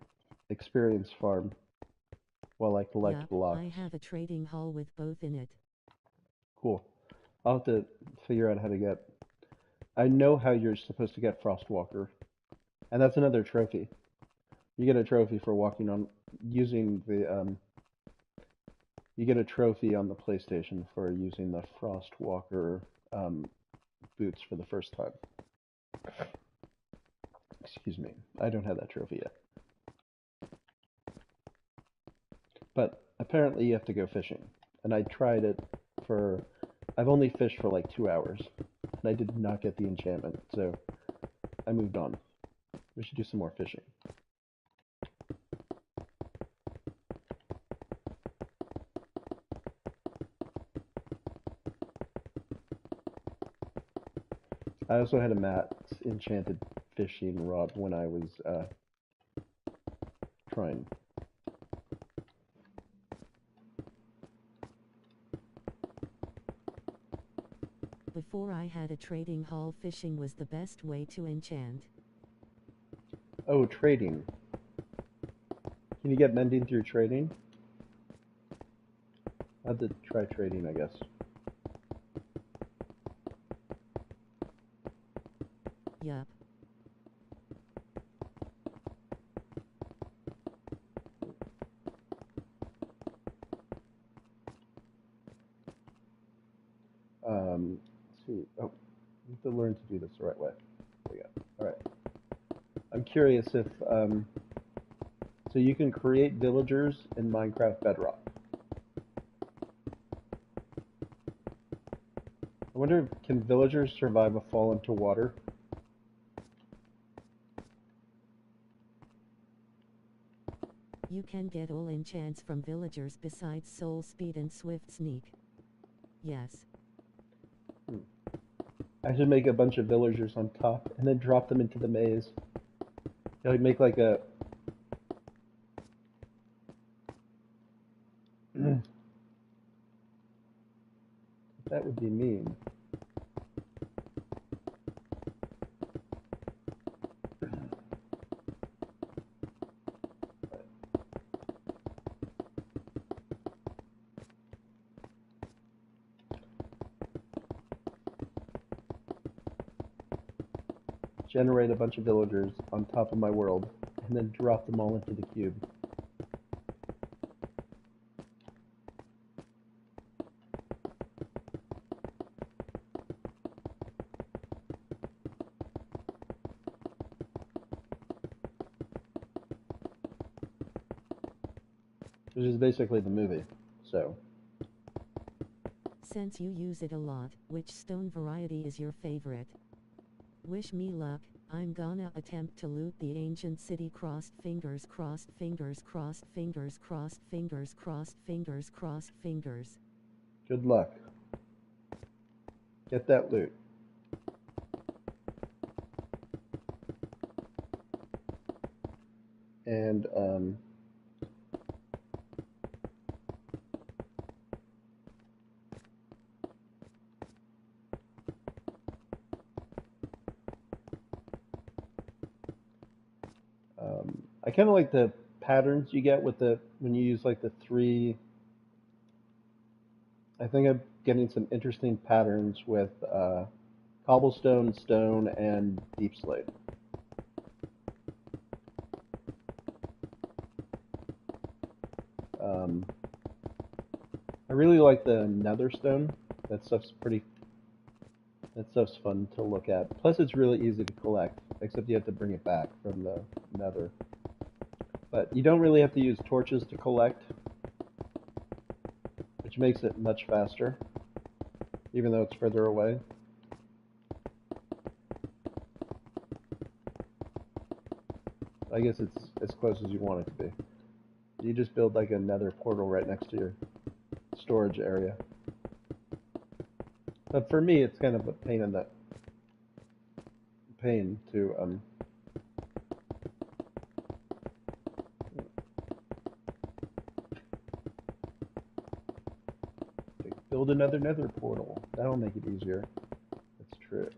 experience farm while I collect Yup, blocks. I have a trading hall with both in it. Cool. I'll have to figure out how to get. I know how you're supposed to get Frostwalker, and that's another trophy. You get a trophy for walking on using the. You get a trophy on the PlayStation for using the Frostwalker boots for the first time. Excuse me. I don't have that trophy yet. But apparently you have to go fishing. And I tried it for. I've only fished for like 2 hours. And I did not get the enchantment, so I moved on. We should do some more fishing. I also had a Matt's enchanted fishing rod when I was trying. Before I had a trading hall, fishing was the best way to enchant. Oh, trading. Can you get mending through trading? I'll have to try trading, I guess. Yup. Let's see. Oh, I have to learn to do this the right way. There we go. All right. I'm curious if so you can create villagers in Minecraft Bedrock. I wonder, can villagers survive a fall into water? You can get all enchants from villagers besides soul speed and swift sneak. Yes. I should make a bunch of villagers on top and then drop them into the maze. Like make like a that would be mean. Generate a bunch of villagers on top of my world, and then drop them all into the cube. Which is basically the movie, so. Since you use it a lot, which stone variety is your favorite? Wish me luck. I'm gonna attempt to loot the ancient city. Crossed fingers, crossed fingers, crossed fingers, crossed fingers, crossed fingers, crossed fingers. Good luck. Get that loot. And I kind of like the patterns you get with the when you use like the three. I think I'm getting some interesting patterns with cobblestone, stone, and deep slate. I really like the nether stone. That stuff's pretty. That stuff's fun to look at. Plus, it's really easy to collect, except you have to bring it back from the nether. But you don't really have to use torches to collect, which makes it much faster, even though it's further away. I guess it's as close as you want it to be. You just build like a nether portal right next to your storage area. But for me, it's kind of a pain to build another nether portal. That'll make it easier. That's true.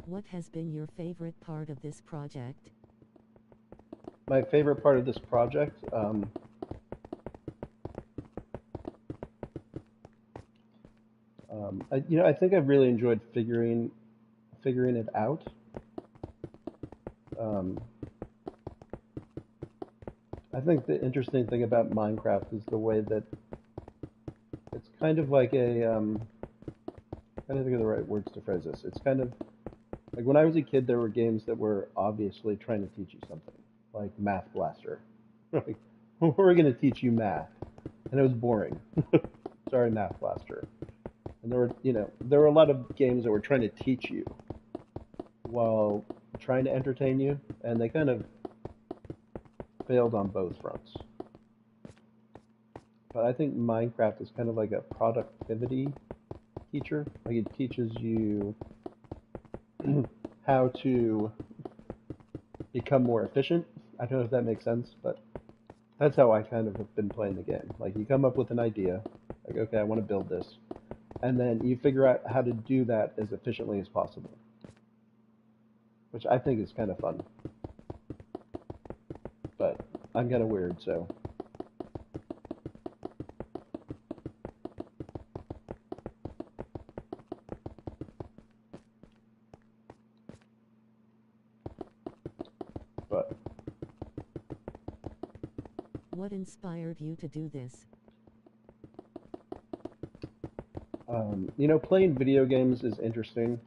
What has been your favorite part of this project? My favorite part of this project, I think I've really enjoyed figuring it out. Um, I think the interesting thing about Minecraft is the way that it's kind of like trying to think of the right words to phrase this. It's kind of like when I was a kid, there were games that were obviously trying to teach you something, like Math Blaster. Like, we're going to teach you math, and it was boring. Sorry, Math Blaster. And there were a lot of games that were trying to teach you while trying to entertain you, and they kind of failed on both fronts. But I think Minecraft is kind of like a productivity teacher. Like it teaches you how to become more efficient. I don't know if that makes sense, but that's how I kind of have been playing the game. Like you come up with an idea, like okay, I want to build this, and then you figure out how to do that as efficiently as possible, which I think is kind of fun. But I'm kind of weird, so but What inspired you to do this? playing video games is interesting.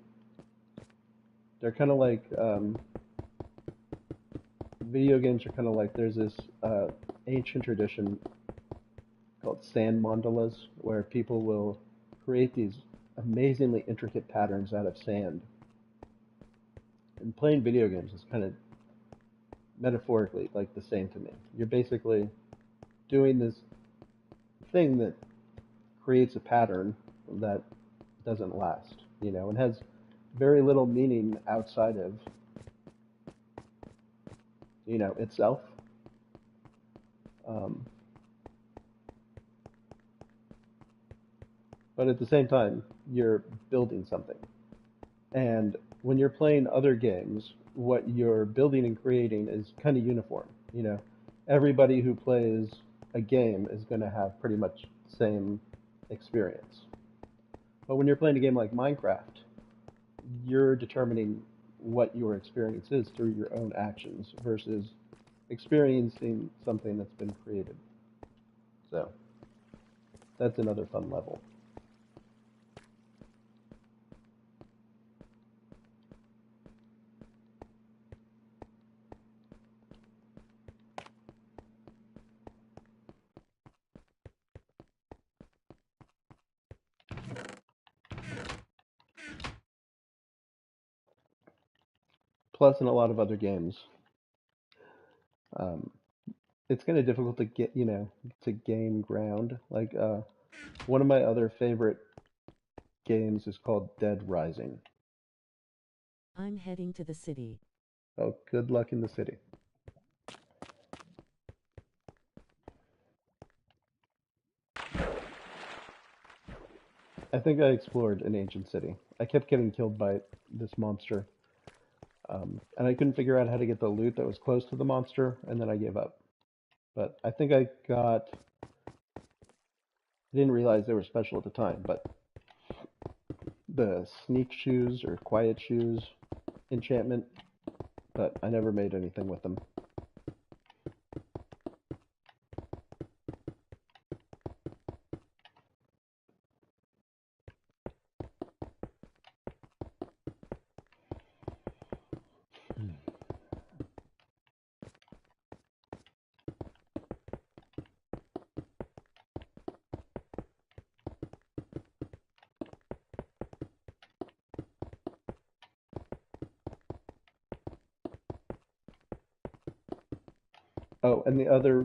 They're kind of like video games are kind of like there's this ancient tradition called sand mandalas where people will create these amazingly intricate patterns out of sand. And playing video games is kind of metaphorically like the same to me. You're basically doing this thing that creates a pattern that doesn't last, and has very little meaning outside of, itself. Um, but at the same time, you're building something. And when you're playing other games, what you're building and creating is kind of uniform. Everybody who plays a game is going to have pretty much the same experience. But when you're playing a game like Minecraft, you're determining what your experience is through your own actions versus experiencing something that's been created. So that's another fun level. Plus, in a lot of other games, um, it's kind of difficult to get, to gain ground. Like one of my other favorite games is called Dead Rising. I'm heading to the city. Oh, good luck in the city. I think I explored an ancient city. I kept getting killed by this monster, and I couldn't figure out how to get the loot that was close to the monster, and then I gave up. But I think I didn't realize they were special at the time, but the sneak shoes or quiet shoes enchantment, but I never made anything with them. Oh, and the other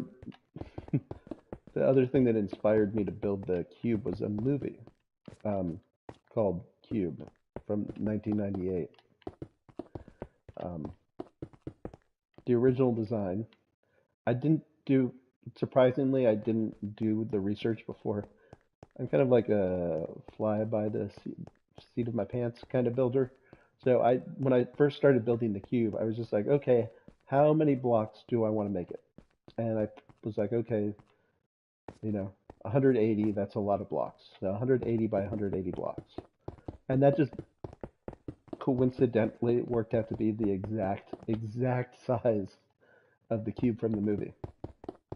thing that inspired me to build the cube was a movie um, called Cube from 1998. Um, the original design, I didn't do, surprisingly, I didn't do the research before. I'm kind of like a fly by the seat of my pants kind of builder. So when I first started building the cube, I was just like, okay, how many blocks do I want to make it? And I was like, okay, 180, that's a lot of blocks. So 180 by 180 blocks. And that just coincidentally worked out to be the exact size of the cube from the movie.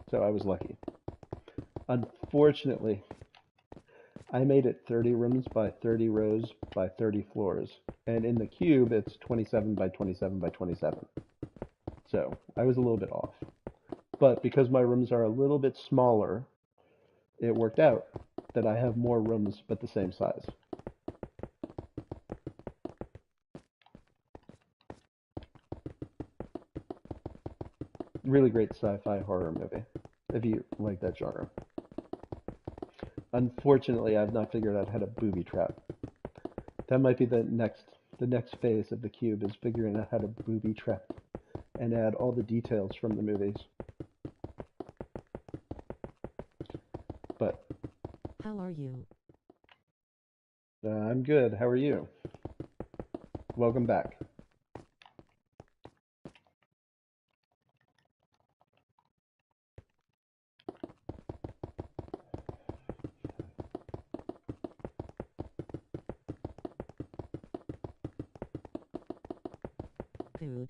So I was lucky. Unfortunately, I made it 30 rooms by 30 rows by 30 floors. And in the cube, it's 27 by 27 by 27. So I was a little bit off. But because my rooms are a little bit smaller, it worked out that I have more rooms but the same size. Really great sci-fi horror movie, if you like that genre. Unfortunately, I've not figured out how to booby trap. That might be the next phase of the cube is figuring out how to booby trap and add all the details from the movies. But How are you? I'm good. How are you? Welcome back. Good.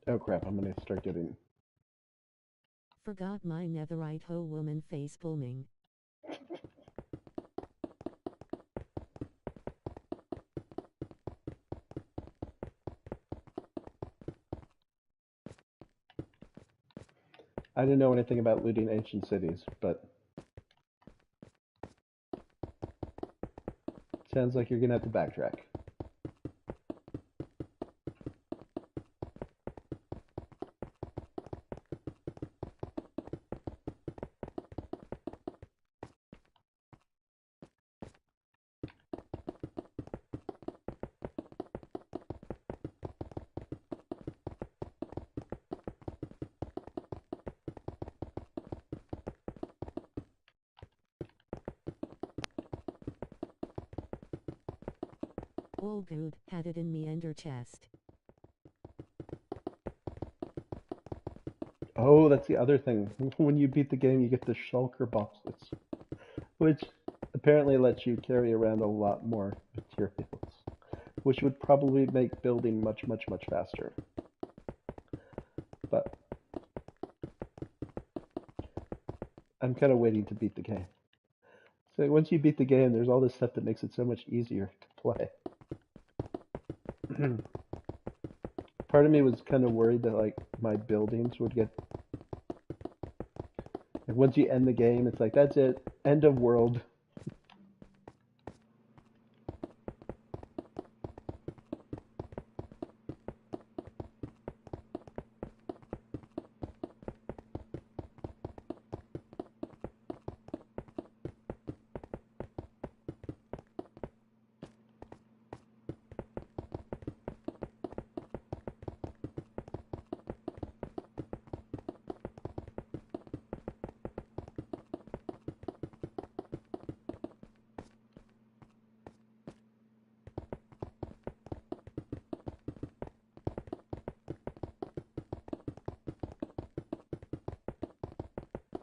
Oh crap, I'm gonna start getting... Forgot my netherite hoe woman face palming. I didn't know anything about looting ancient cities, but sounds like you're gonna have to backtrack. All good, had it in me ender chest. Oh, that's the other thing. When you beat the game, you get the shulker boxes, which apparently lets you carry around a lot more materials, which would probably make building much, much, much faster. But I'm kind of waiting to beat the game. So once you beat the game, there's all this stuff that makes it so much easier to play. Part of me was kind of worried that like my buildings would get like once you end the game, it's like that's it, end of world.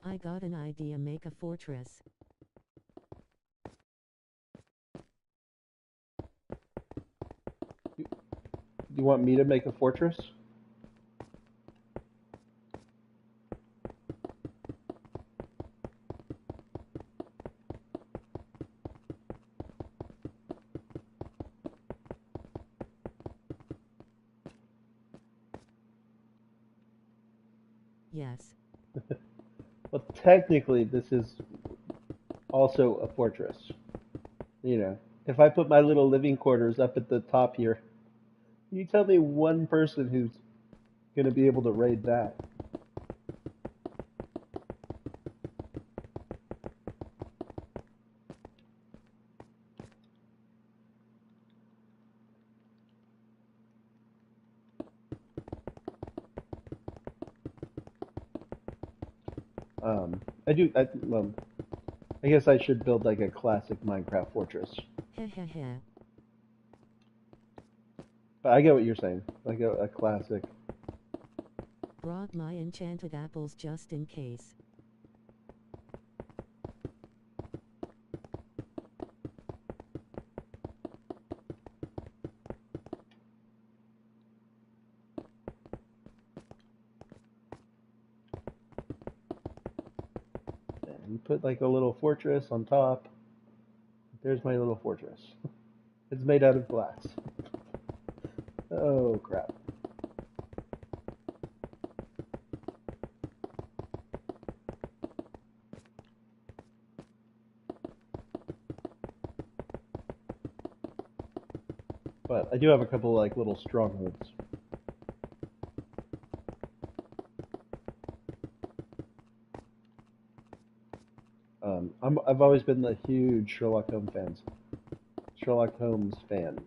I got an idea, make a fortress. You want me to make a fortress? Yes. Well, technically, this is also a fortress. You know, if I put my little living quarters up at the top here, you tell me one person who's going to be able to raid that. I do. I guess I should build like a classic Minecraft fortress. Heh heh heh. But I get what you're saying. Like a classic. Brought my enchanted apples just in case. And put like a little fortress on top. There's my little fortress. It's made out of glass. Oh crap. But I do have a couple like little strongholds. I've always been the huge Sherlock Holmes fan.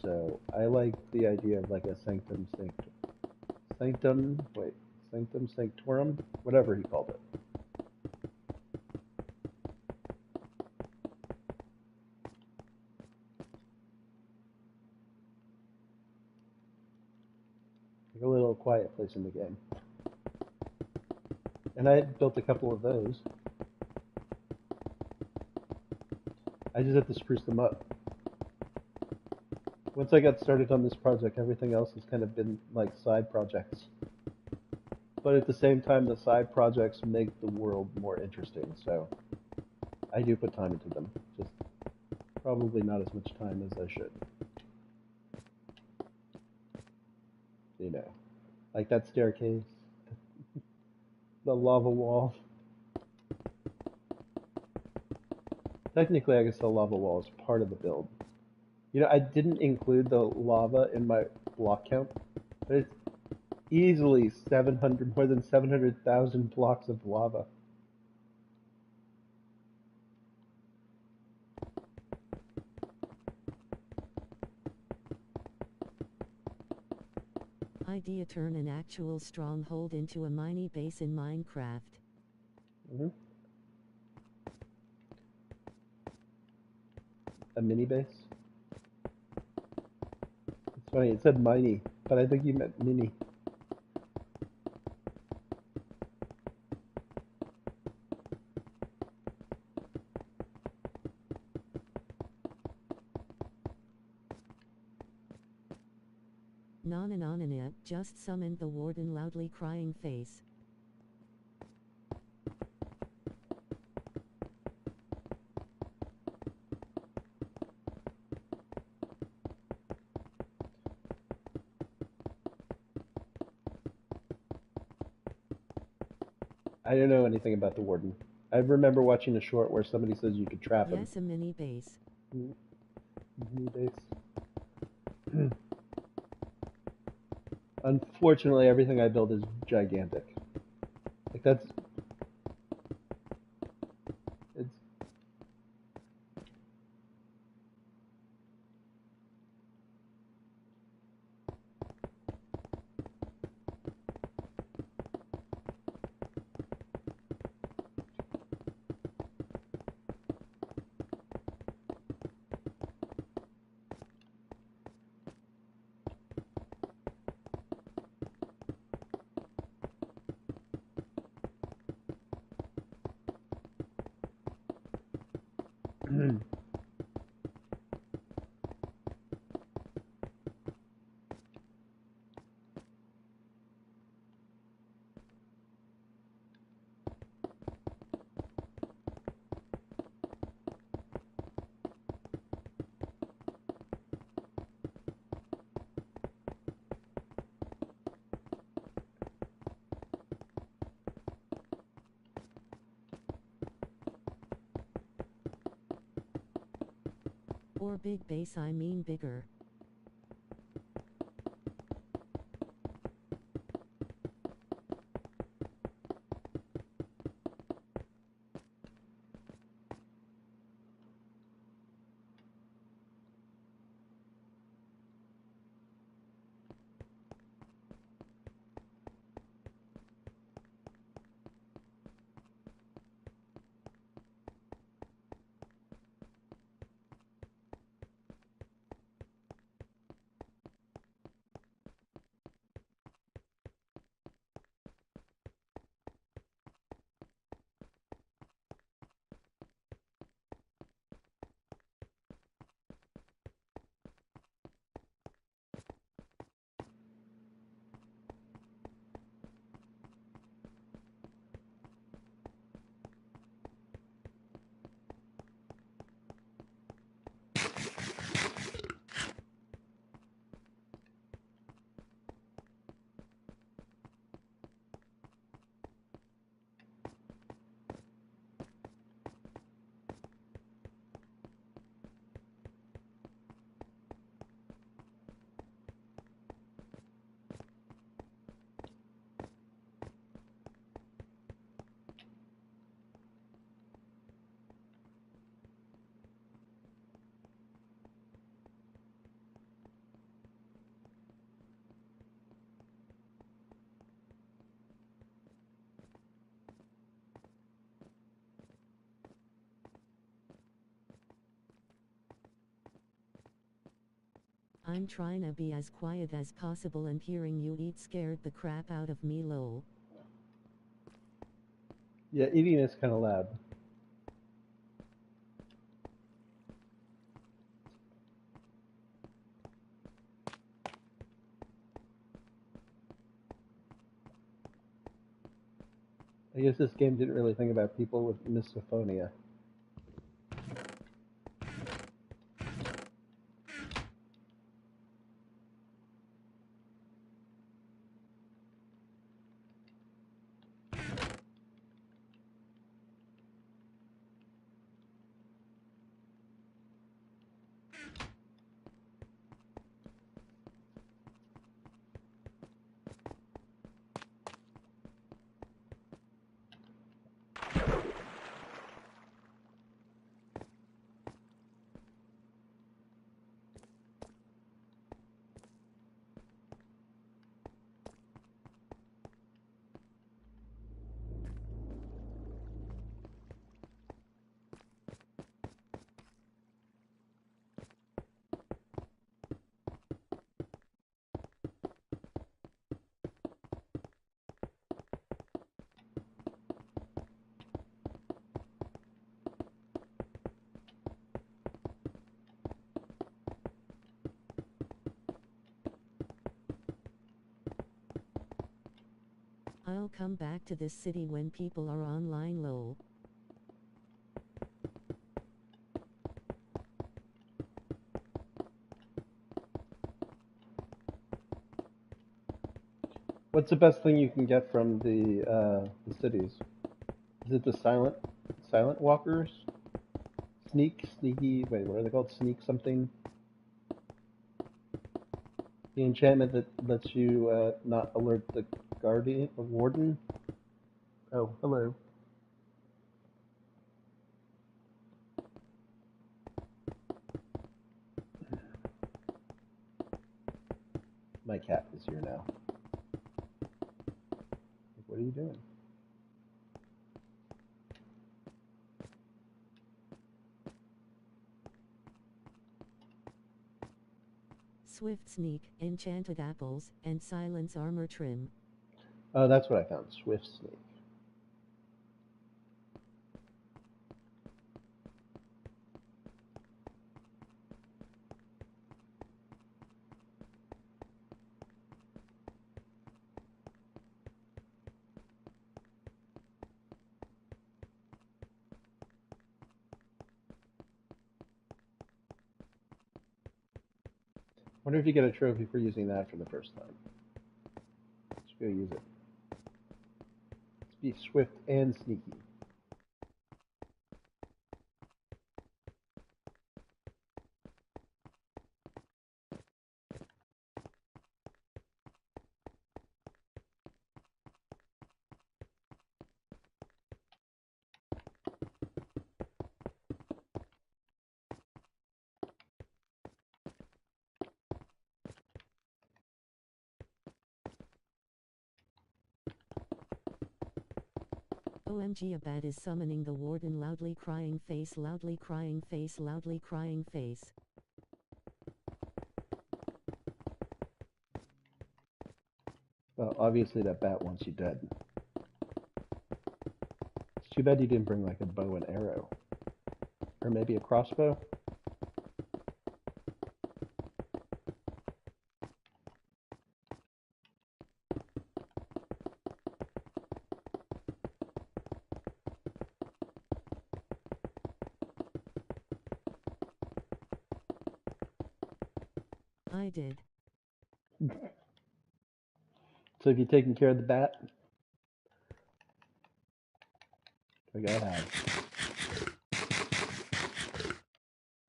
So I like the idea of like a sanctum sanctorum, whatever he called it. Like a little quiet place in the game. And I built a couple of those. I just have to spruce them up. Once I got started on this project, everything else has kind of been like side projects. But at the same time, the side projects make the world more interesting, so I do put time into them. Just probably not as much time as I should. You know, like that staircase. The lava wall. Technically, I guess the lava wall is part of the build. You know, I didn't include the lava in my block count, but it's easily 700, more than 700,000 blocks of lava. Idea: turn an actual stronghold into a mini base in Minecraft. A mini base? It's funny, it said mini, but I think you meant mini. Nonanonana, just summoned the warden, loudly crying face. I don't know anything about the warden. I remember watching a short where somebody says you could trap him. Yes, a mini base. Mini base. Unfortunately, everything I build is gigantic. Like that's... It's... Or big base, I mean bigger. I'm trying to be as quiet as possible, and hearing you eat scared the crap out of me, lol. Yeah, eating is kind of loud. I guess this game didn't really think about people with misophonia. I'll come back to this city when people are online lol. What's the best thing you can get from the cities? Is it the silent walkers? Sneaky. Wait, what are they called? Sneak something. The enchantment that lets you not alert the warden. Oh, hello. My cat is here now. What are you doing? Swift sneak, enchanted apples, and silence armor trim. Oh, that's what I found. Swift sneak. Wonder if you get a trophy for using that for the first time. Let's go use it. Let's be swift and sneaky. OMG, a bat is summoning the warden. Loudly crying face, loudly crying face, loudly crying face. Well, obviously that bat wants you dead. It's too bad you didn't bring like a bow and arrow. Or maybe a crossbow? I did. So have you taken care of the bat? I gotta have.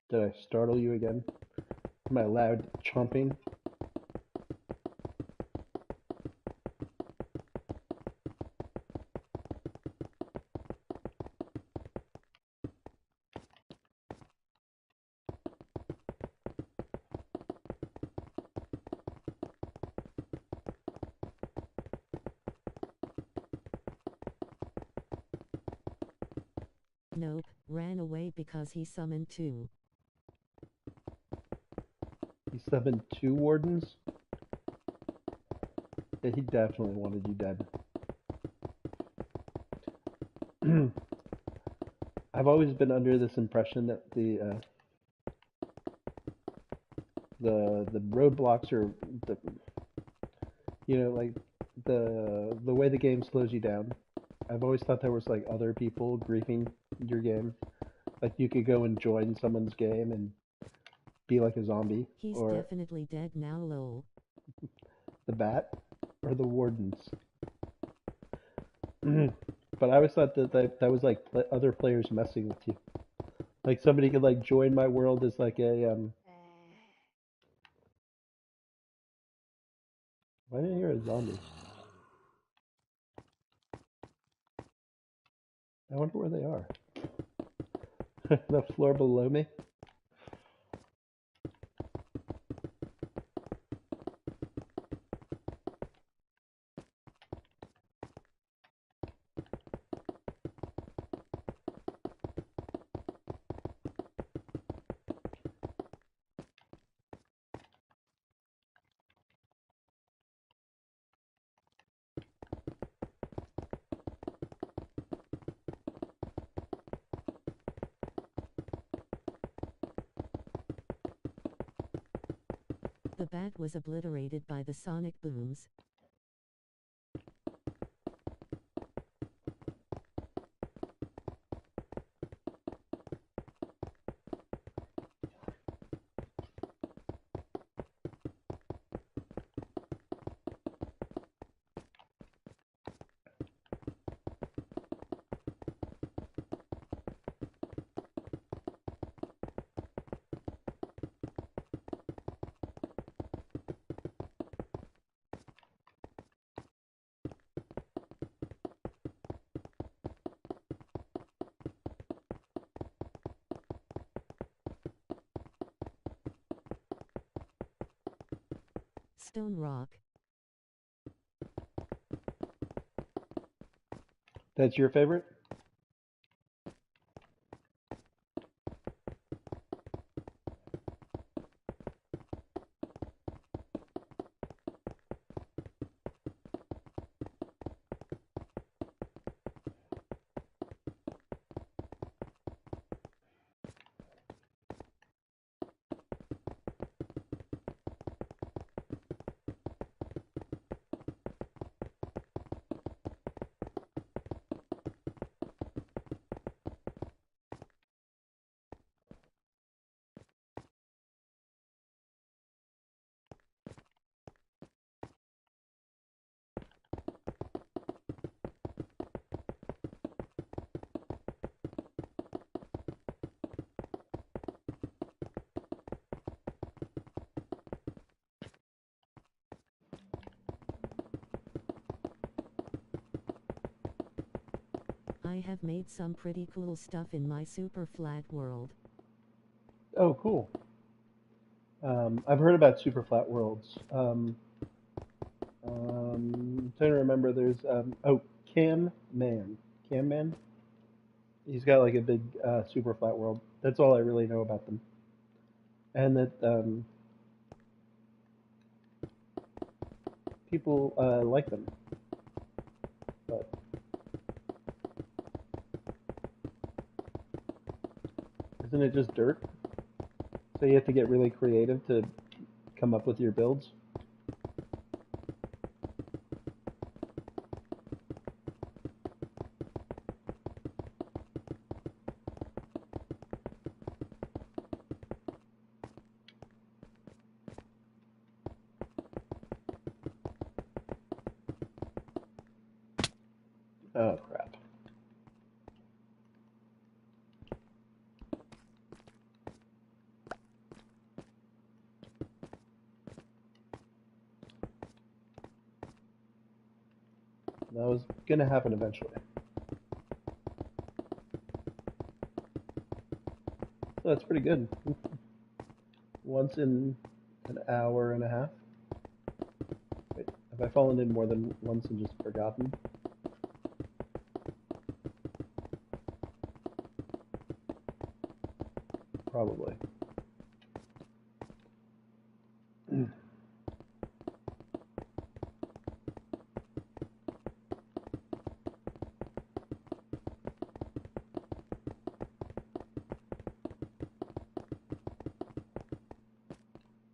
Did I startle you again? My loud chomping? Nope, ran away because he summoned two. He summoned two wardens? Yeah, he definitely wanted you dead. I've always been under this impression that the roadblocks are like the way the game slows you down. I've always thought there was like other people griefing your game. Like you could go and join someone's game and be like a zombie. He's or definitely dead now lol. the bat or the wardens. But I always thought that was like other players messing with you. Like somebody could like join my world as like a Why did I hear a zombie? I wonder where they are. The floor below me? The bat was obliterated by the sonic booms. Stone rock. That's your favorite? I have made some pretty cool stuff in my super flat world. Oh, cool. I've heard about super flat worlds. I'm trying to remember. There's Cam Man. Cam Man. He's got like a big super flat world. That's all I really know about them. And that people like them. But isn't it just dirt? So you have to get really creative to come up with your builds. Oh crap. That was gonna happen eventually. So that's pretty good. Once in an hour and a half. Wait, have I fallen in more than once and just forgotten? Probably.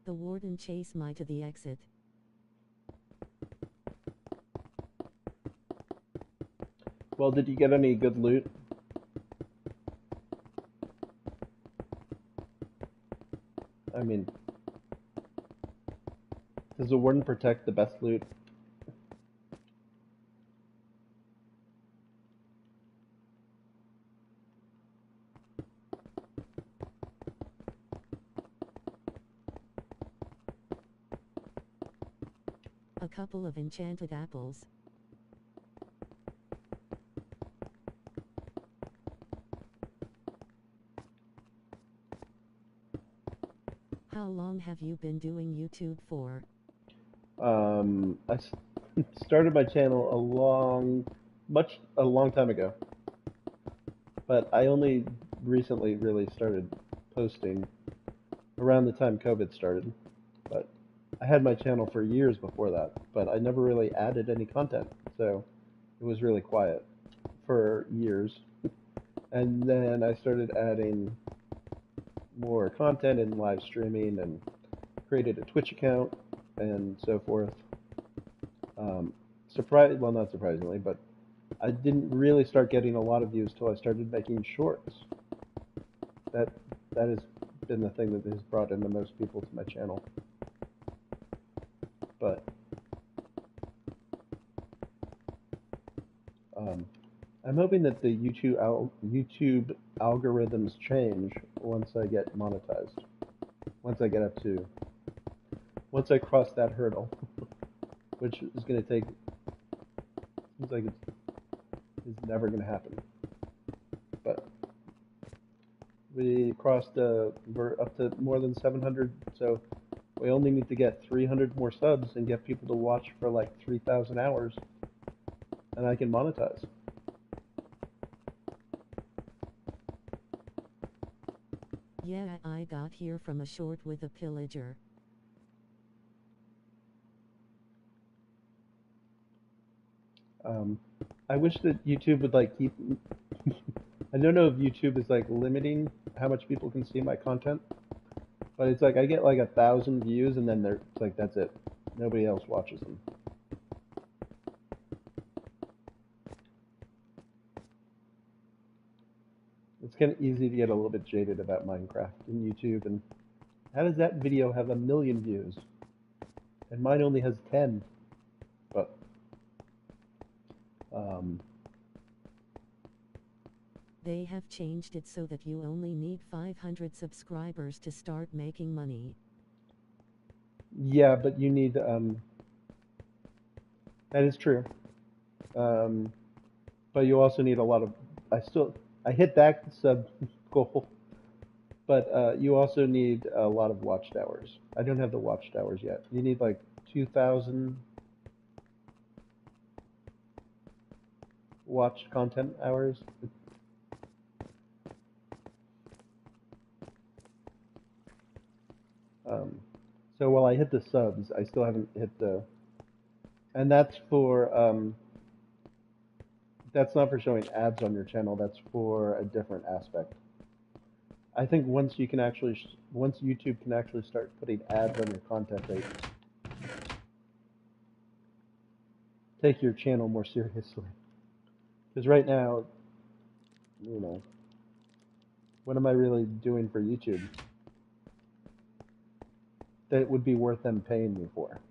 The warden chased me to the exit. Well, did you get any good loot? I mean, does the warden protect the best loot? A couple of enchanted apples. How long have you been doing YouTube for? I started my channel a long time ago, but I only recently really started posting around the time COVID started. But I had my channel for years before that, but I never really added any content, so it was really quiet for years. And then I started adding more content and live streaming and created a Twitch account and so forth. Well, not surprisingly, but I didn't really start getting a lot of views till I started making shorts. That has been the thing that has brought in the most people to my channel. But I'm hoping that the YouTube algorithms change once I get monetized. Once I cross that hurdle, which is going to take, seems like it's never going to happen. But we crossed, we're up to more than 700, so We only need to get 300 more subs and get people to watch for like 3,000 hours, and I can monetize. Yeah, I got here from a short with a pillager. I wish that YouTube would like keep. I don't know if YouTube is like limiting how much people can see my content, but it's like I get like 1,000 views and then it's like that's it. Nobody else watches them. It's kind of easy to get a little bit jaded about Minecraft and YouTube, and how does that video have 1,000,000 views and mine only has 10? But um, They have changed it so that you only need 500 subscribers to start making money. yeah, but you need that is true. Um, but you also need a lot of. I hit that sub goal, but you also need a lot of watchtowers. I don't have the watchtowers yet. You need like 2,000 watched content hours. Um, so while I hit the subs, I still haven't hit the, and that's not for showing ads on your channel. That's for a different aspect. I think once YouTube can actually start putting ads on your content, they take your channel more seriously. Because right now, you know, what am I really doing for YouTube that would be worth them paying me for?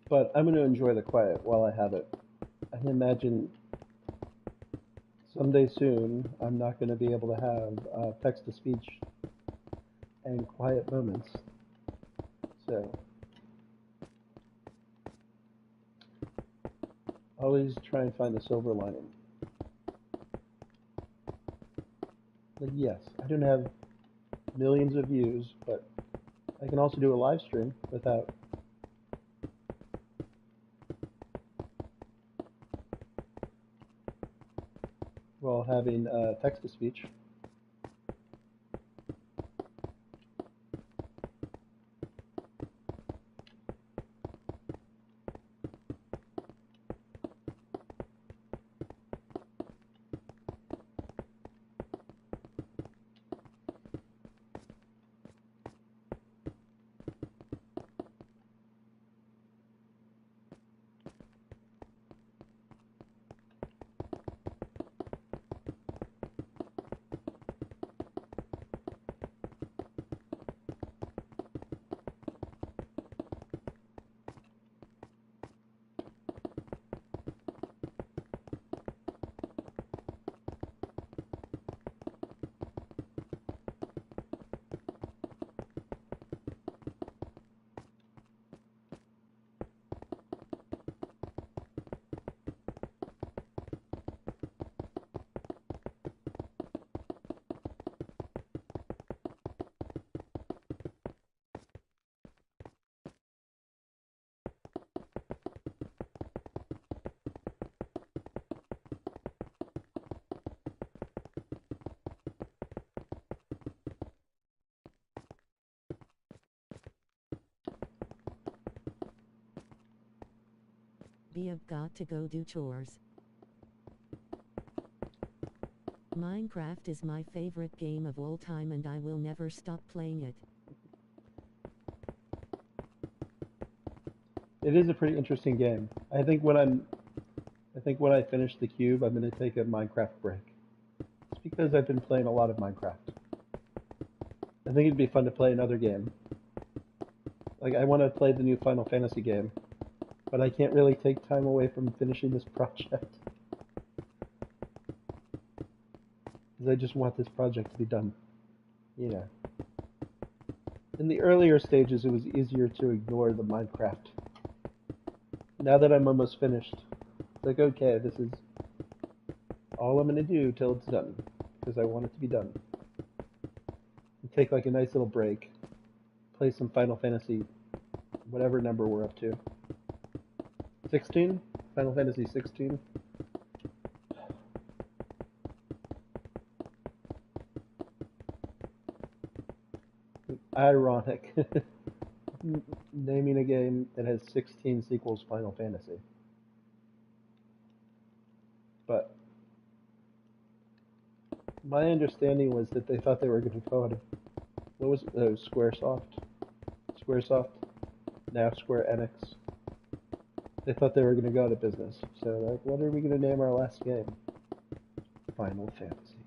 But I'm going to enjoy the quiet while I have it. I can imagine someday soon I'm not going to be able to have text-to-speech and quiet moments. So always try and find the silver lining. Like, yes, I don't have millions of views, but I can also do a live stream without while having text-to-speech. I've got to go do chores. Minecraft is my favorite game of all time and I will never stop playing it. It is a pretty interesting game. I think when I finish the cube, I'm gonna take a Minecraft break. It's because I've been playing a lot of Minecraft. I think it'd be fun to play another game. Like I want to play the new Final Fantasy game, but I can't really take time away from finishing this project. Because I just want this project to be done. You know. In the earlier stages, it was easier to ignore the Minecraft. Now that I'm almost finished, it's like, okay, this is all I'm going to do till it's done. Because I want it to be done. And take like a nice little break. Play some Final Fantasy, whatever number we're up to. 16? Final Fantasy 16? Ironic. Naming a game that has 16 sequels Final Fantasy. But my understanding was that they thought they were going to go on, what was it? Squaresoft? Squaresoft? Now Square Enix. They thought they were going to go out of business. So, like, what are we going to name our last game? Final Fantasy.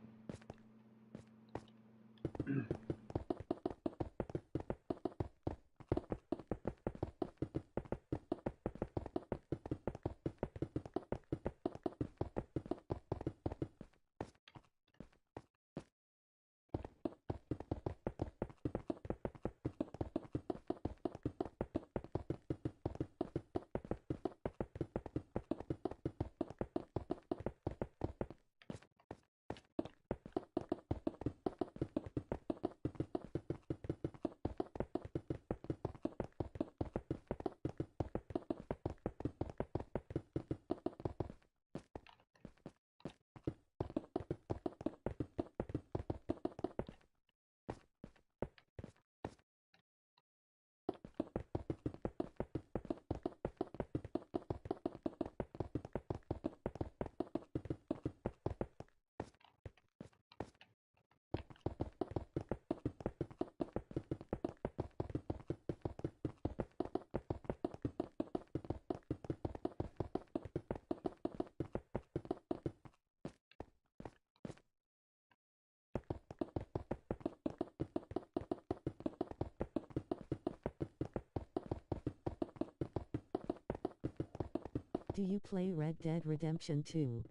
Do you play Red Dead Redemption 2?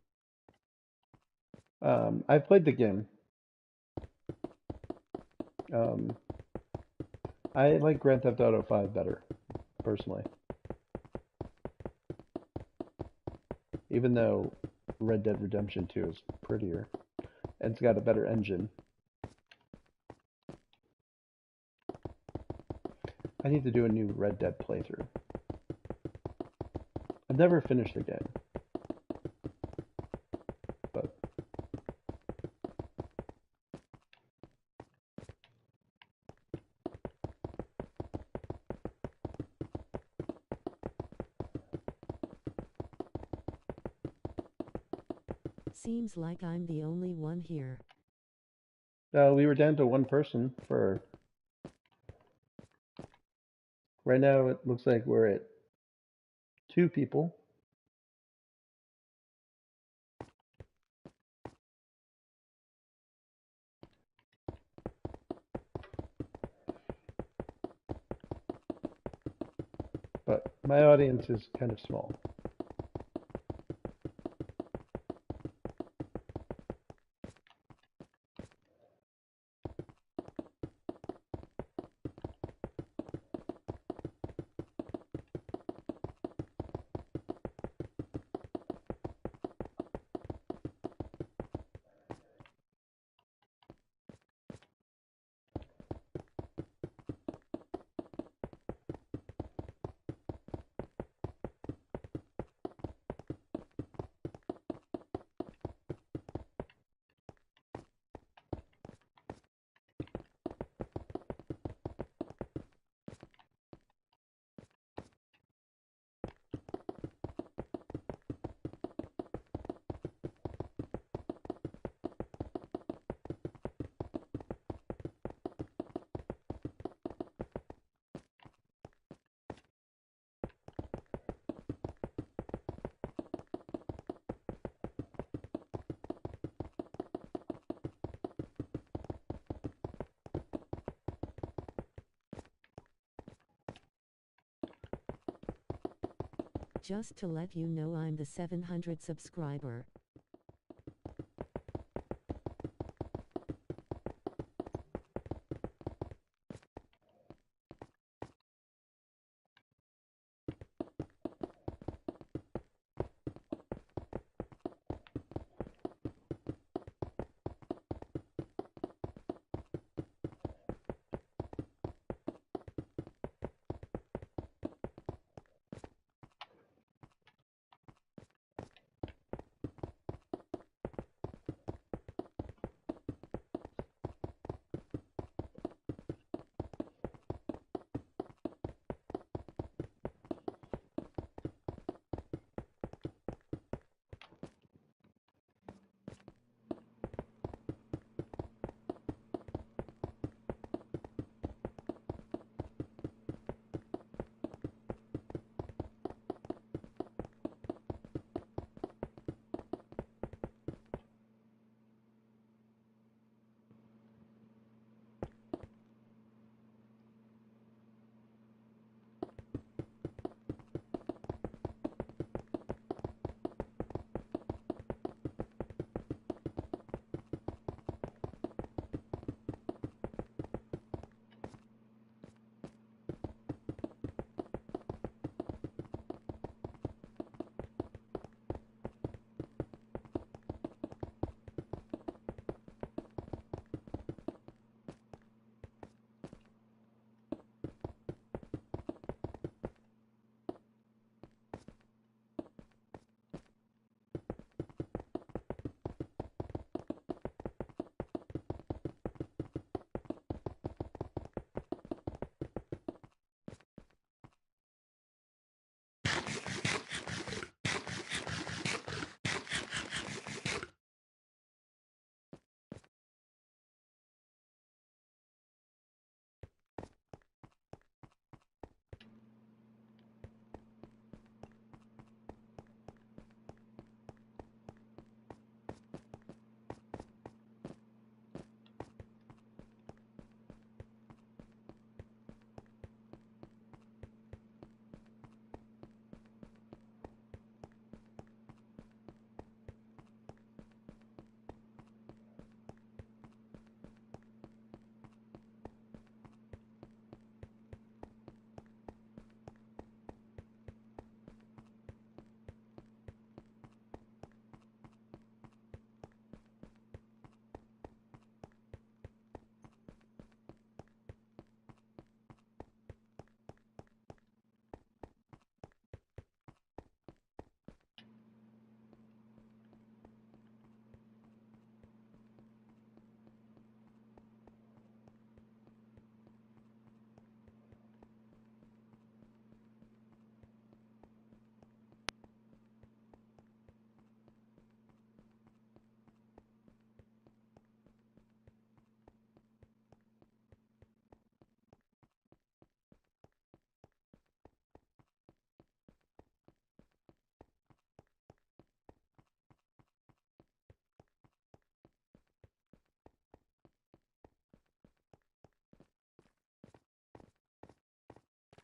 I've played the game. Um, I like Grand Theft Auto 5 better, personally. Even though Red Dead Redemption 2 is prettier, and it's got a better engine. I need to do a new Red Dead playthrough. I've never finished the game, but Seems like I'm the only one here. we were down to one person for right now. It looks like we're at 2 people. But my audience is kind of small. Just to let you know I'm the 700 subscriber.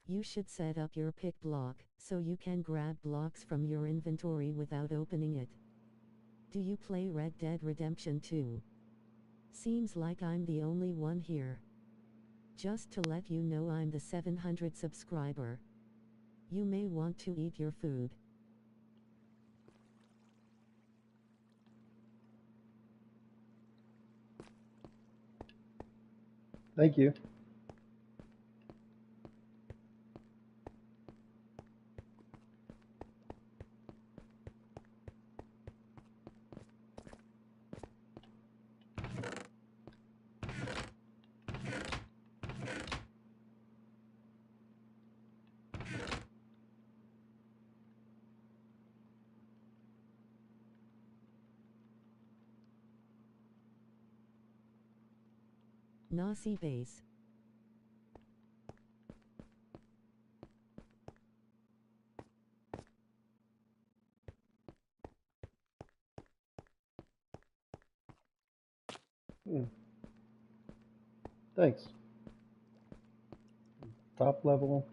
You should set up your pick block, so you can grab blocks from your inventory without opening it. Do you play Red Dead Redemption 2? Seems like I'm the only one here. Just to let you know I'm the 700 subscriber. You may want to eat your food. Thank you. Nasi base. Thanks. Top level.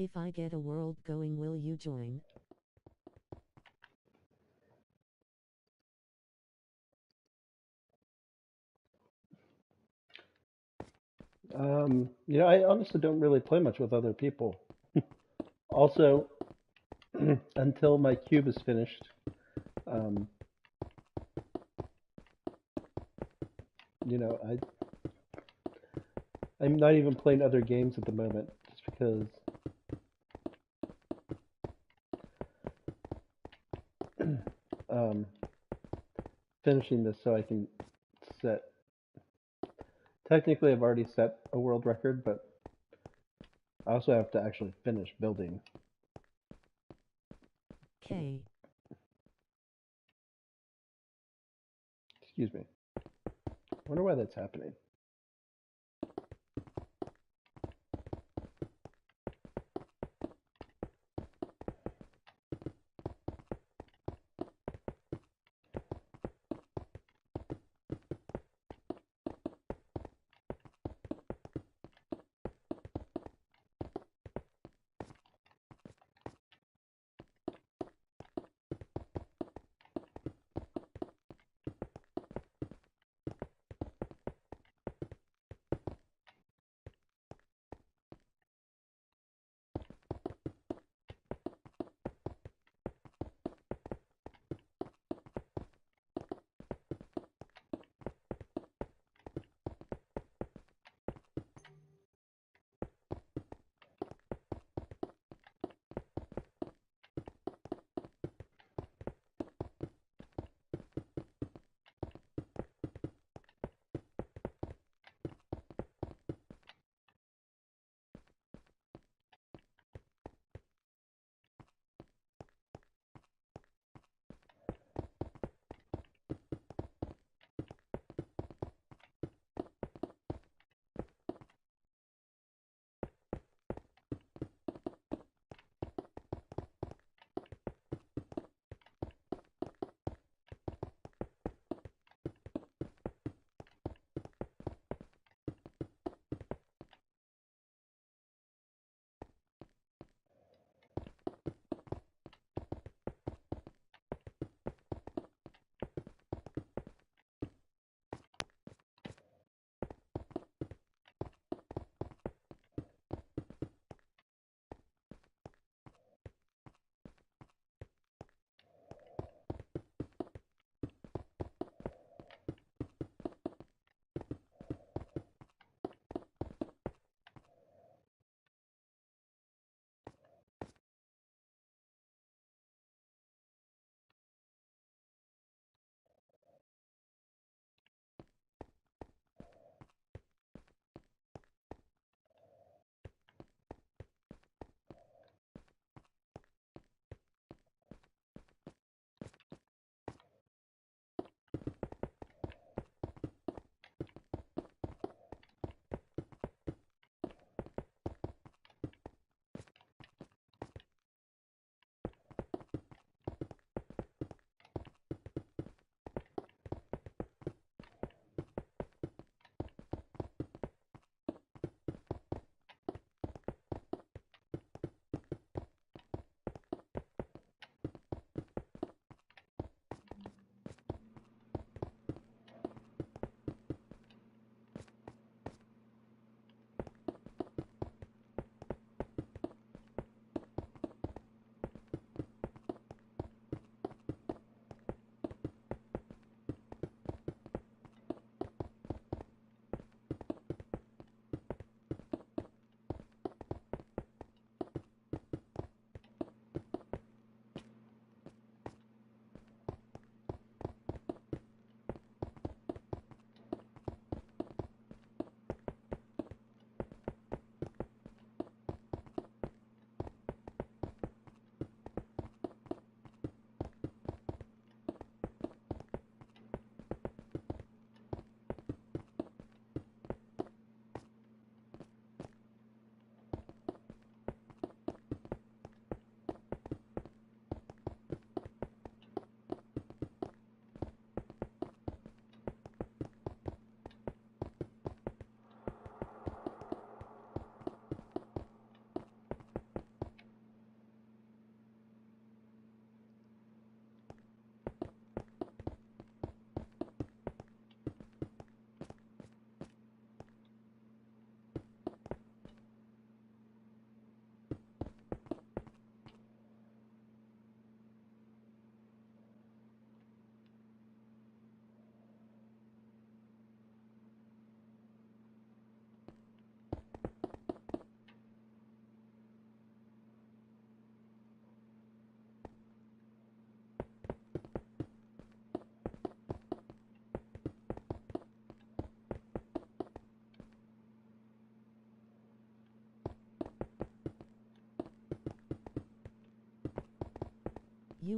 If I get a world going, will you join? I honestly don't really play much with other people. Also, until my cube is finished, um, you know, I'm not even playing other games at the moment, just because um, finishing this so I can set. Technically, I've already set a world record, but I also have to actually finish building. K. Excuse me. I wonder why that's happening.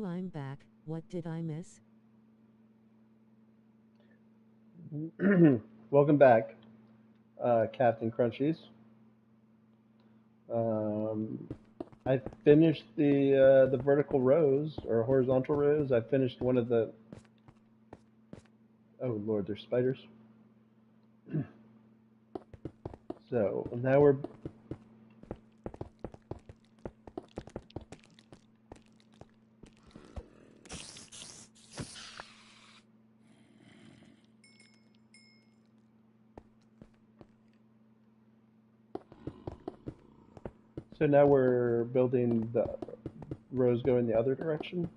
I'm back. What did I miss? Welcome back, Captain Crunchies. Um, I finished the vertical rows or horizontal rows. I finished one of the. Oh Lord, there's spiders. So now we're. So now we're building the rows going the other direction.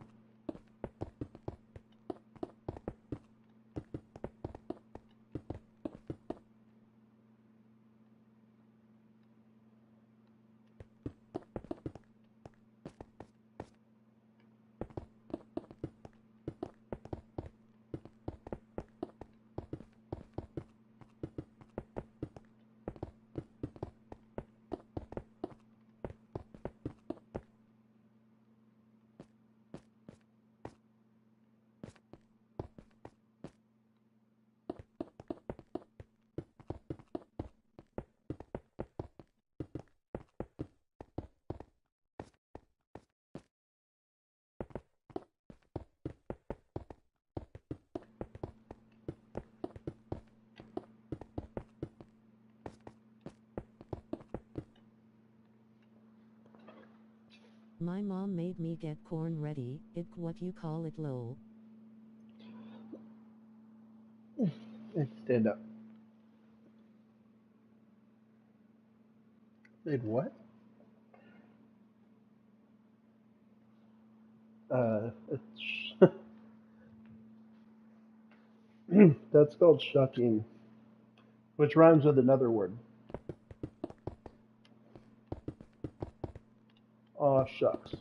My mom made me get corn ready. It what you call it, lol. Stand up. Made what? That's called shucking, which rhymes with another word. Aw, shucks.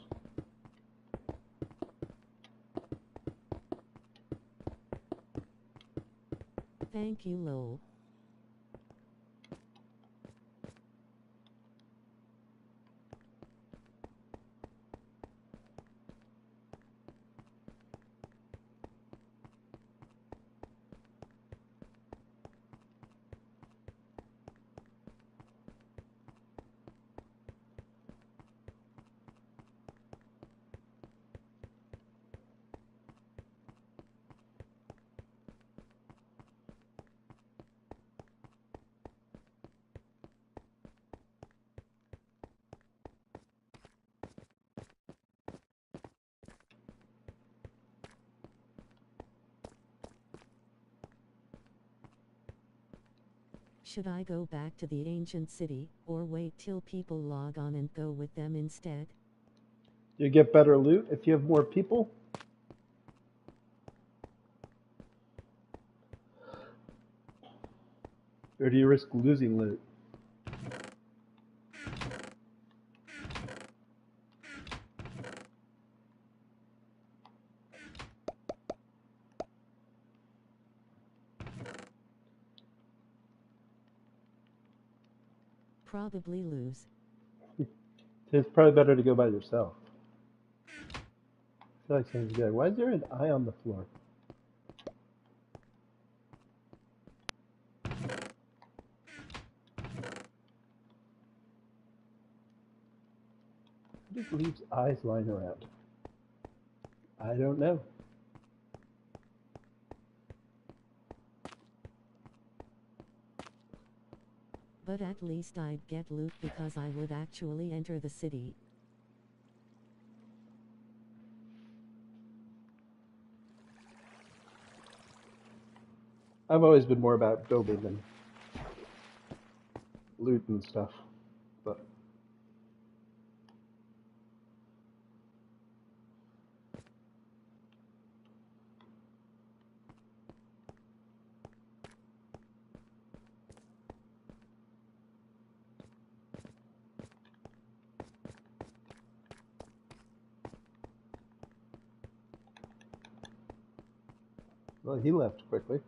Thank you, lol. Should I go back to the ancient city, or wait till people log on and go with them instead? You get better loot if you have more people. Or do you risk losing loot? Probably lose. It's probably better to go by yourself. I feel like someone's going, why is there an eye on the floor? Who just leaves eyes lying around? I don't know. But at least I'd get loot because I would actually enter the city. I've always been more about building than loot and stuff. But well, he left quickly.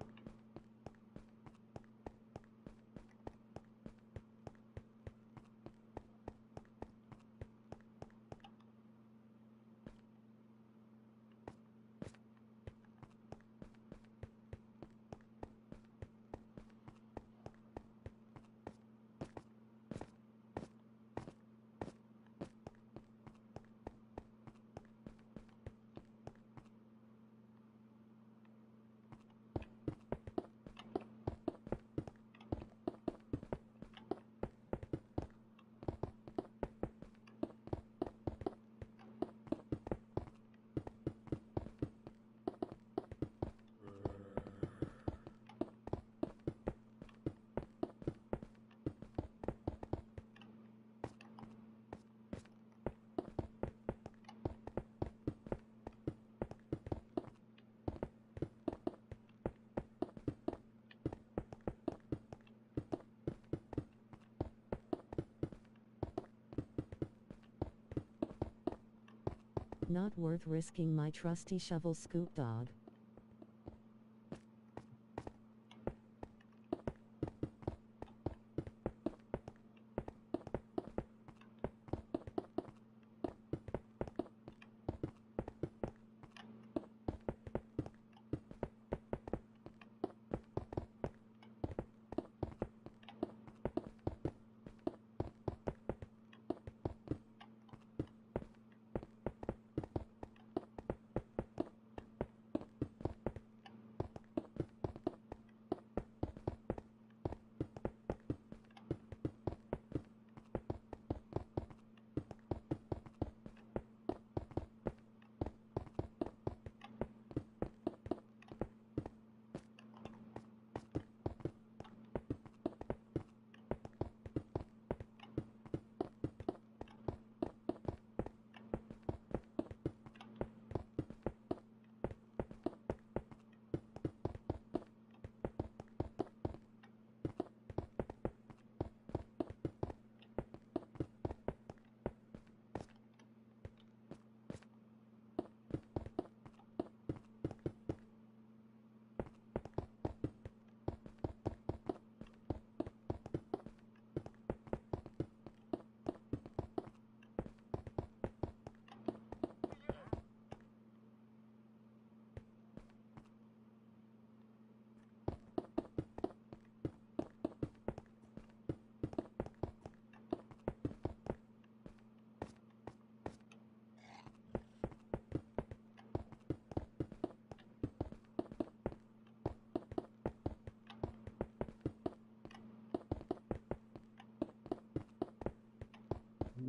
Not worth risking my trusty shovel scoop dog.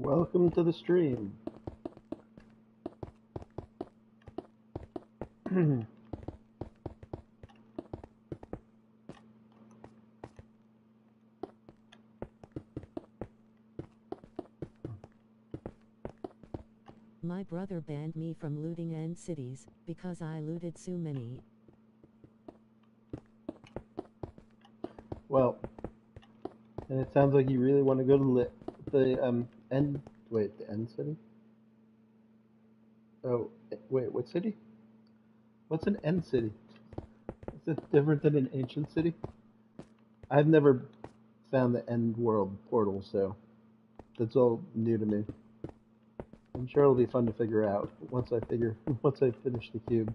Welcome to the stream. My brother banned me from looting end cities, because I looted so many. Well, and it sounds like you really want to go to the end. Wait, the end city? Oh, wait, what city? What's an end city? Is it different than an ancient city? I've never found the end world portal, so that's all new to me. I'm sure it'll be fun to figure out once I finish the cube.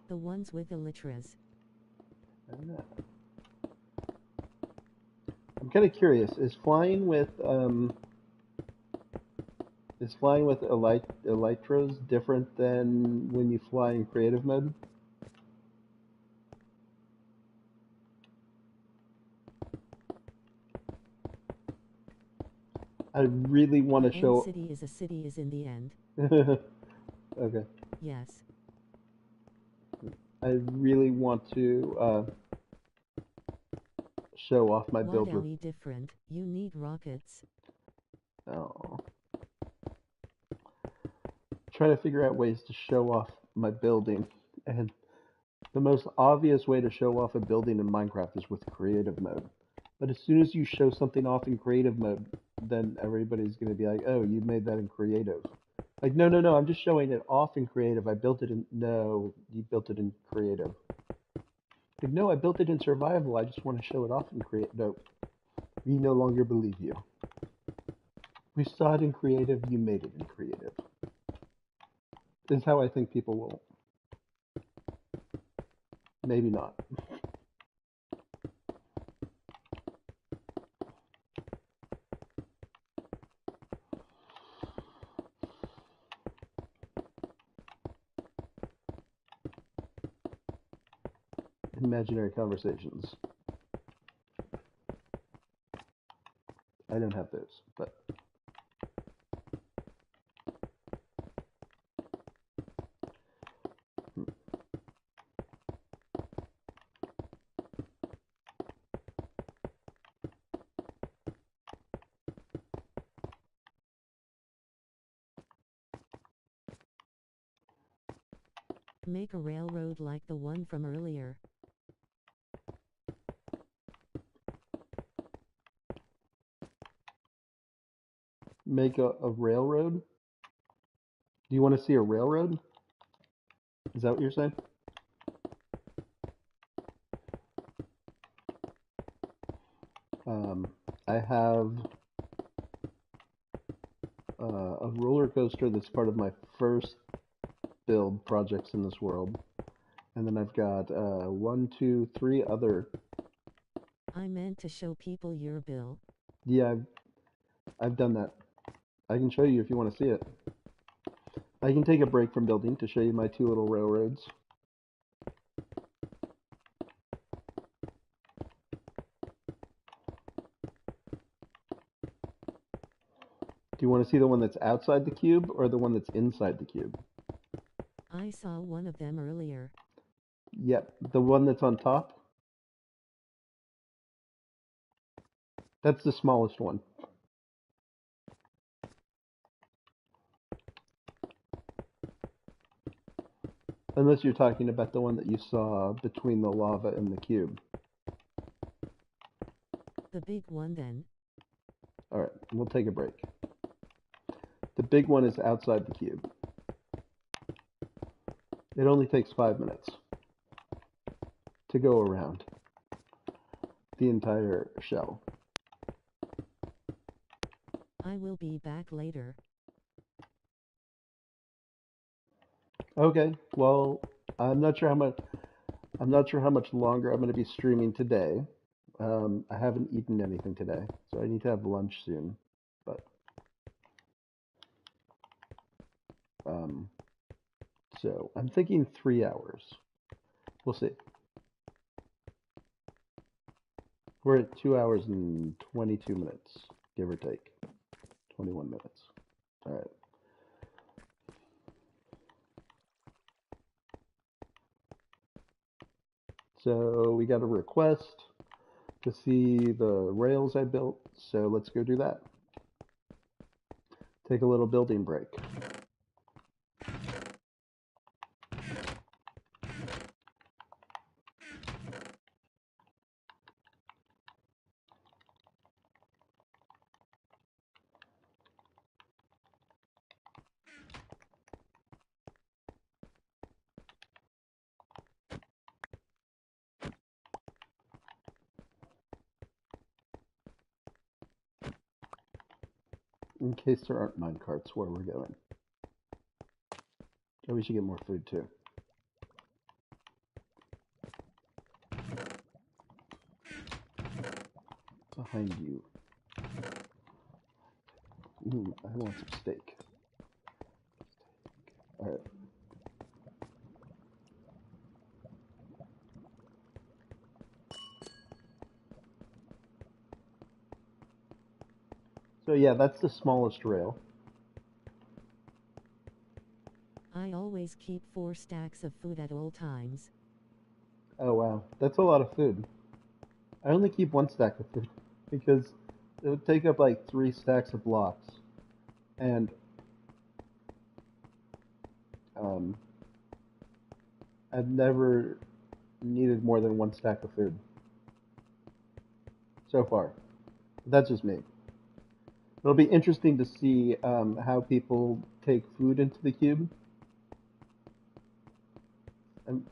The ones with elytras. I don't know. I'm kind of curious. Is flying with elytras different than when you fly in creative mode? I really want to show. End city is a city is in the end. Okay. Yes. I really want to show off my build Why are with. we different? You need rockets. Oh. Trying to figure out ways to show off my building, and the most obvious way to show off a building in Minecraft is with creative mode. But as soon as you show something off in creative mode, then everybody's going to be like, oh, you made that in creative. Like, no, I'm just showing it off in creative. I built it in, no, you built it in creative. Like, no, I built it in survival. I just want to show it off in creative. No, we no longer believe you. We saw it in creative, you made it in creative. This is how I think people will. Maybe not. Imaginary conversations. I don't have those, but Make a railroad like the one from earlier. make a railroad? Do you want to see a railroad? Is that what you're saying? I have a roller coaster that's part of my first build projects in this world. And then I've got 1, 2, 3 other. I meant to show people your bill. Yeah, I've done that. I can show you if you want to see it. I can take a break from building to show you my 2 little railroads. Do you want to see the one that's outside the cube or the one that's inside the cube? I saw one of them earlier. Yep, the one that's on top. That's the smallest one. Unless you're talking about the one that you saw between the lava and the cube. The big one then. Alright, we'll take a break. The big one is outside the cube. It only takes 5 minutes to go around the entire shell. I will be back later. Okay, well, I'm not sure how much longer I'm going to be streaming today. I haven't eaten anything today, so I need to have lunch soon. But so I'm thinking 3 hours. We'll see. We're at 2 hours and 22 minutes, give or take. 21 minutes. All right. So we got a request to see the rails I built, so let's go do that. Take a little building break. In case there aren't minecarts where we're going. Oh, we should get more food too. Behind you. I want some steak. Alright. So yeah, that's the smallest rail. I always keep 4 stacks of food at all times. Oh wow, that's a lot of food. I only keep 1 stack of food because it would take up like 3 stacks of blocks. And I've never needed more than 1 stack of food so far. That's just me. It'll be interesting to see how people take food into the cube.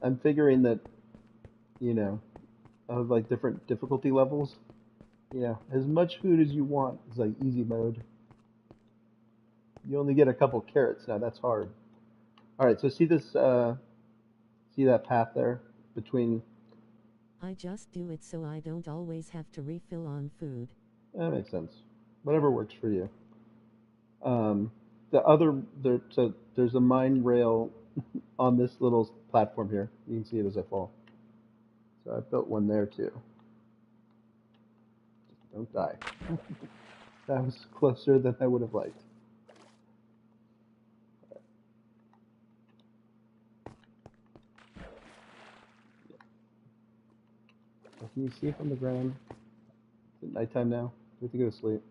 I'm figuring that, you know, of like different difficulty levels. You know, as much food as you want is like easy mode. You only get a couple carrots now. That's hard. All right, so see this, see that path there between. I just do it so I don't always have to refill on food. That makes sense. Whatever works for you. So there's a mine rail on this little platform here. You can see it as I fall. So I built one there too. Don't die. That was closer than I would have liked. Can you see it from the ground? Is it nighttime now? We have to go to sleep.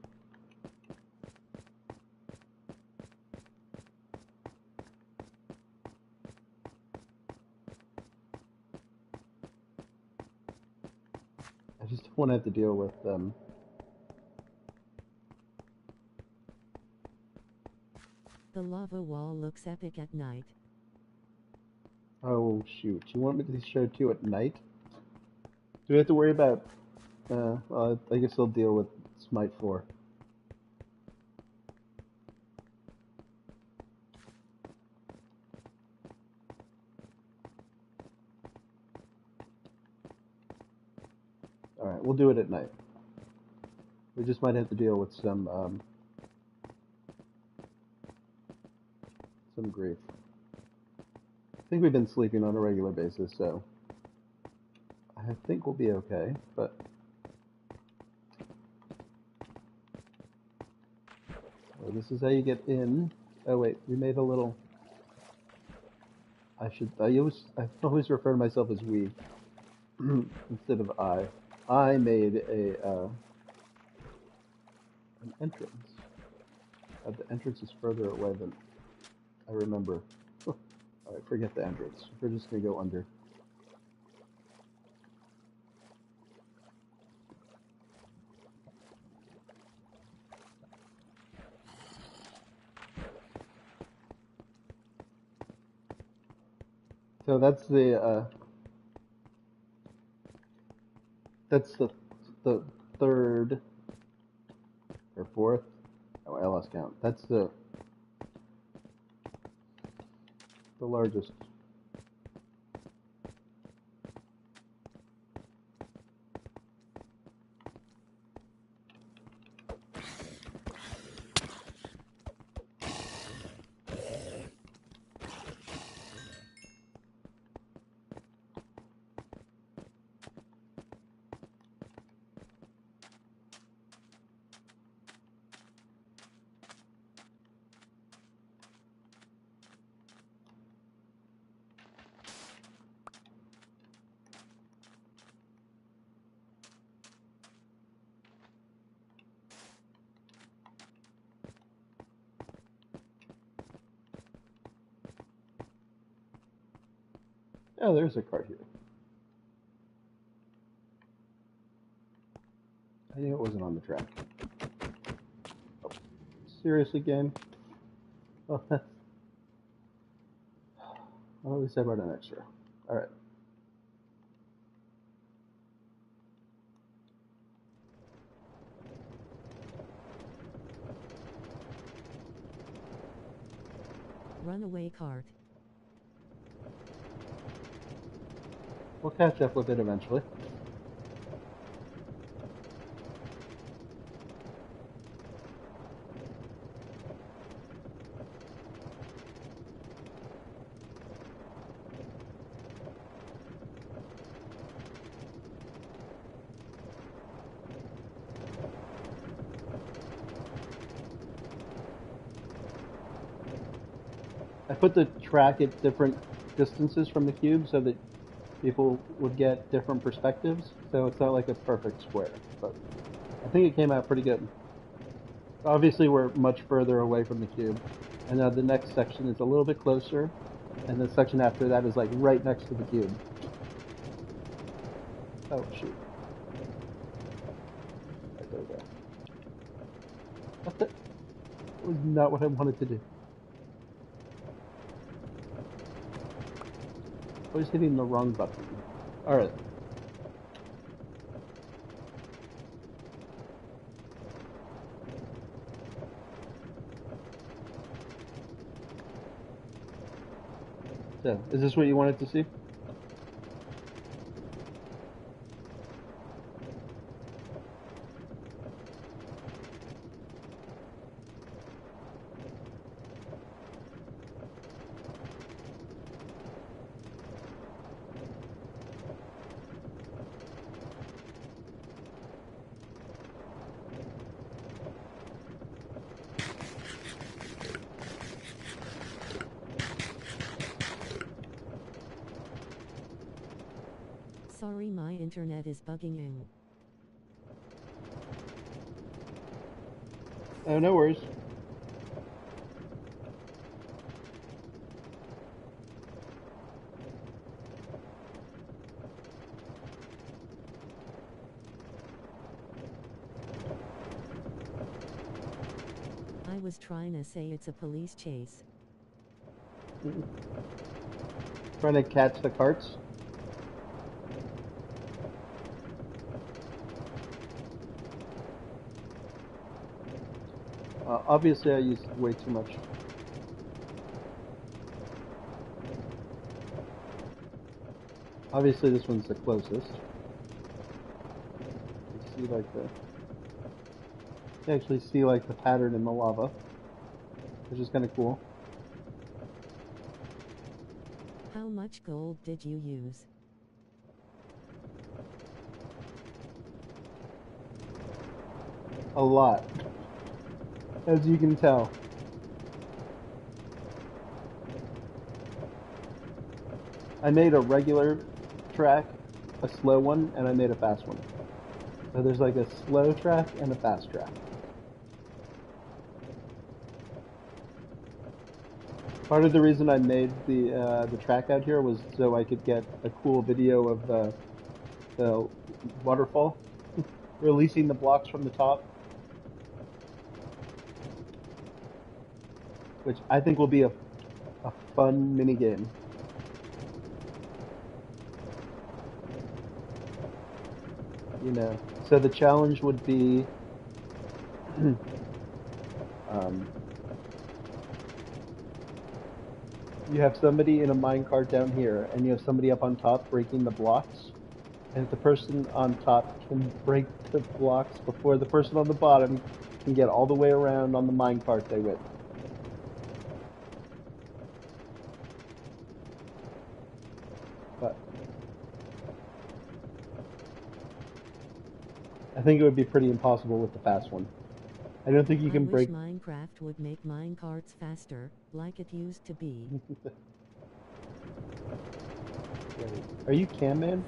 I just don't want to have to deal with The lava wall looks epic at night. Oh shoot! You want me to show it to you at night? Do we have to worry about? Well, I guess I'll deal with Smite 4. All right, we'll do it at night. We just might have to deal with some grief. I think we've been sleeping on a regular basis, so I think we'll be okay. But oh, this is how you get in. Oh wait, we made a little. I always refer to myself as we instead of I. I made an entrance. The entrance is further away than I remember. Alright, forget the entrance. We're just gonna go under. So that's the third or fourth. Oh, I lost count. That's the largest. Oh, there's a card here. I knew it wasn't on the track. Oh, seriously, game? Oh, at least I brought an extra. Alright. Runaway cart. We'll catch up with it eventually. I put the track at different distances from the cube so that people would get different perspectives, so it's not like a perfect square, but I think it came out pretty good. Obviously, we're much further away from the cube, and now the next section is a little bit closer, and the section after that is like right next to the cube. Oh, shoot. Right there we go. That's it. That was not what I wanted to do. I was hitting the wrong button. Alright. So, is this what you wanted to see? Sorry, my internet is bugging. Oh, no worries. I was trying to say it's a police chase. Trying to catch the carts. Obviously, I used way too much. Obviously, this one's the closest. You see, like you actually see like the pattern in the lava, which is kind of cool. How much gold did you use? A lot, as you can tell. I made a regular track, a slow one, and I made a fast one. So there's like a slow track and a fast track. Part of the reason I made the track out here was so I could get a cool video of the waterfall releasing the blocks from the top, which I think will be a fun mini game. You know, so the challenge would be you have somebody in a minecart down here, and you have somebody up on top breaking the blocks. And if the person on top can break the blocks before the person on the bottom can get all the way around on the minecart, they win. But I think it would be pretty impossible with the fast one. I don't think you can break. I wish Minecraft would make minecarts faster, like it used to be. Wait, are you Cam Man?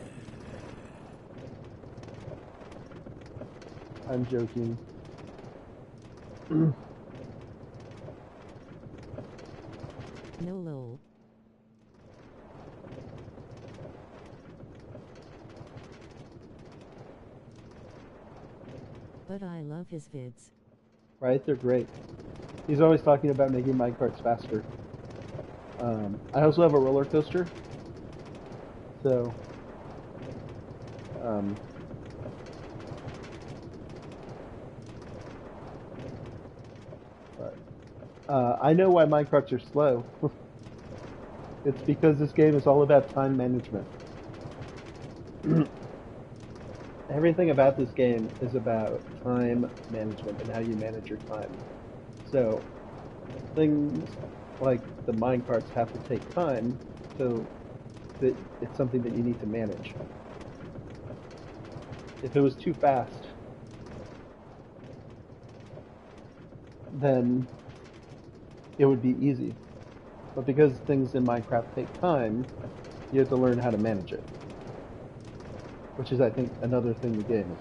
I'm joking. No lol. But I love his vids. Right, they're great. He's always talking about making minecarts faster. I also have a roller coaster. So, but I know why minecarts are slow. It's because this game is all about time management. Everything about this game is about time management and how you manage your time. So, things like the minecarts have to take time, so that it's something that you need to manage. If it was too fast, then it would be easy. But because things in Minecraft take time, you have to learn how to manage it. Which is, I think, another thing the game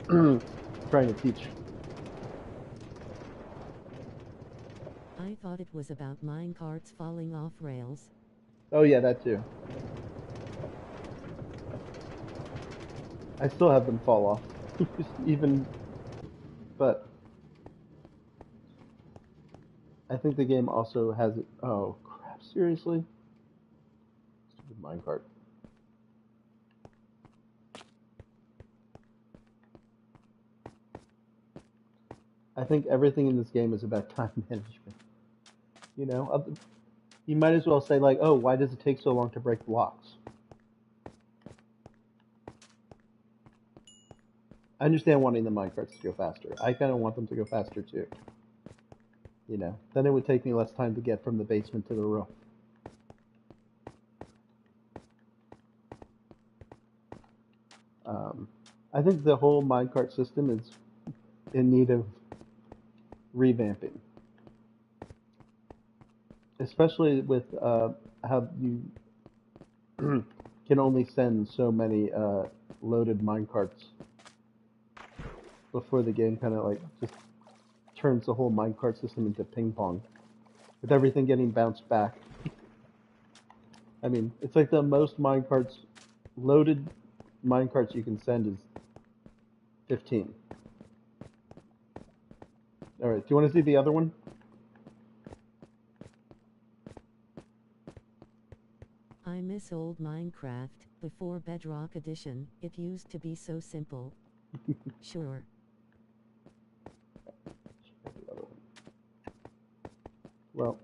is trying to teach. I thought it was about minecarts falling off rails. Oh yeah, that too. I still have them fall off. Even, but I think the game also has it. Oh crap! Seriously? Stupid minecart. I think everything in this game is about time management. You know, you might as well say like, oh, why does it take so long to break blocks? I understand wanting the minecarts to go faster. I kind of want them to go faster too. You know, then it would take me less time to get from the basement to the roof. I think the whole minecart system is in need of revamping, especially with how you can only send so many loaded minecarts before the game kind of like just turns the whole minecart system into ping pong, with everything getting bounced back. I mean, it's like the most minecarts, loaded minecarts you can send is 15. Alright, do you want to see the other one? I miss old Minecraft, before Bedrock Edition, it used to be so simple. Sure. Well,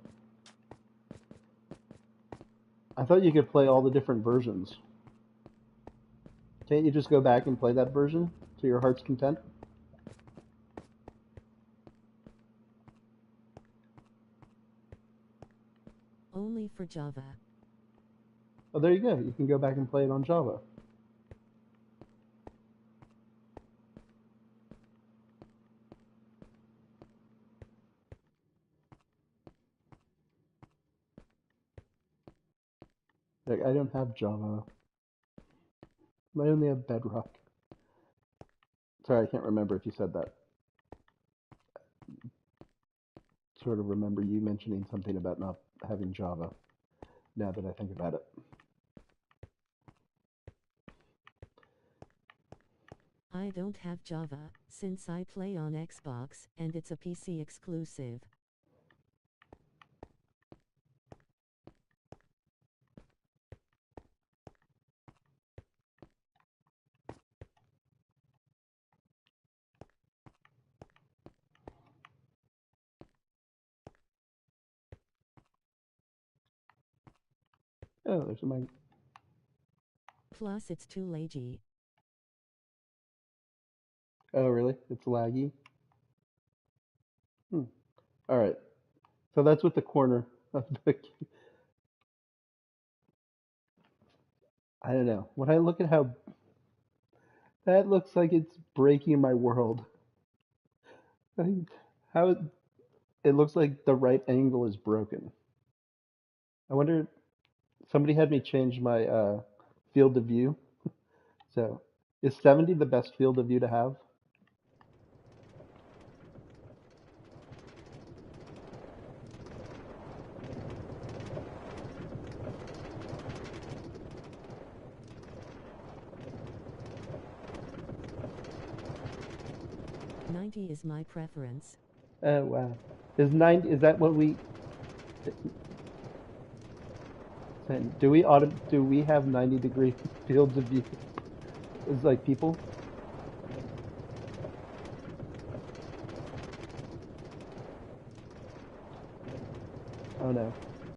I thought you could play all the different versions. Can't you just go back and play that version to your heart's content? Only for Java. Oh, there you go. You can go back and play it on Java. Like, I don't have Java. I only have Bedrock. Sorry, I can't remember if you said that. Sort of remember you mentioning something about not having Java, now that I think about it. I don't have Java, since I play on Xbox, and it's a PC exclusive. Oh, there's my... Plus it's too lazy. Oh, really? It's laggy? Alright. So that's with the corner of the... I don't know. When I look at how... That looks like it's breaking my world. Like, how... It looks like the right angle is broken. I wonder... Somebody had me change my field of view. So, is 70 the best field of view to have? '90 is my preference. Oh, wow. Is 90... Is that what we... Do we have 90-degree fields of view? It's like people? Oh no.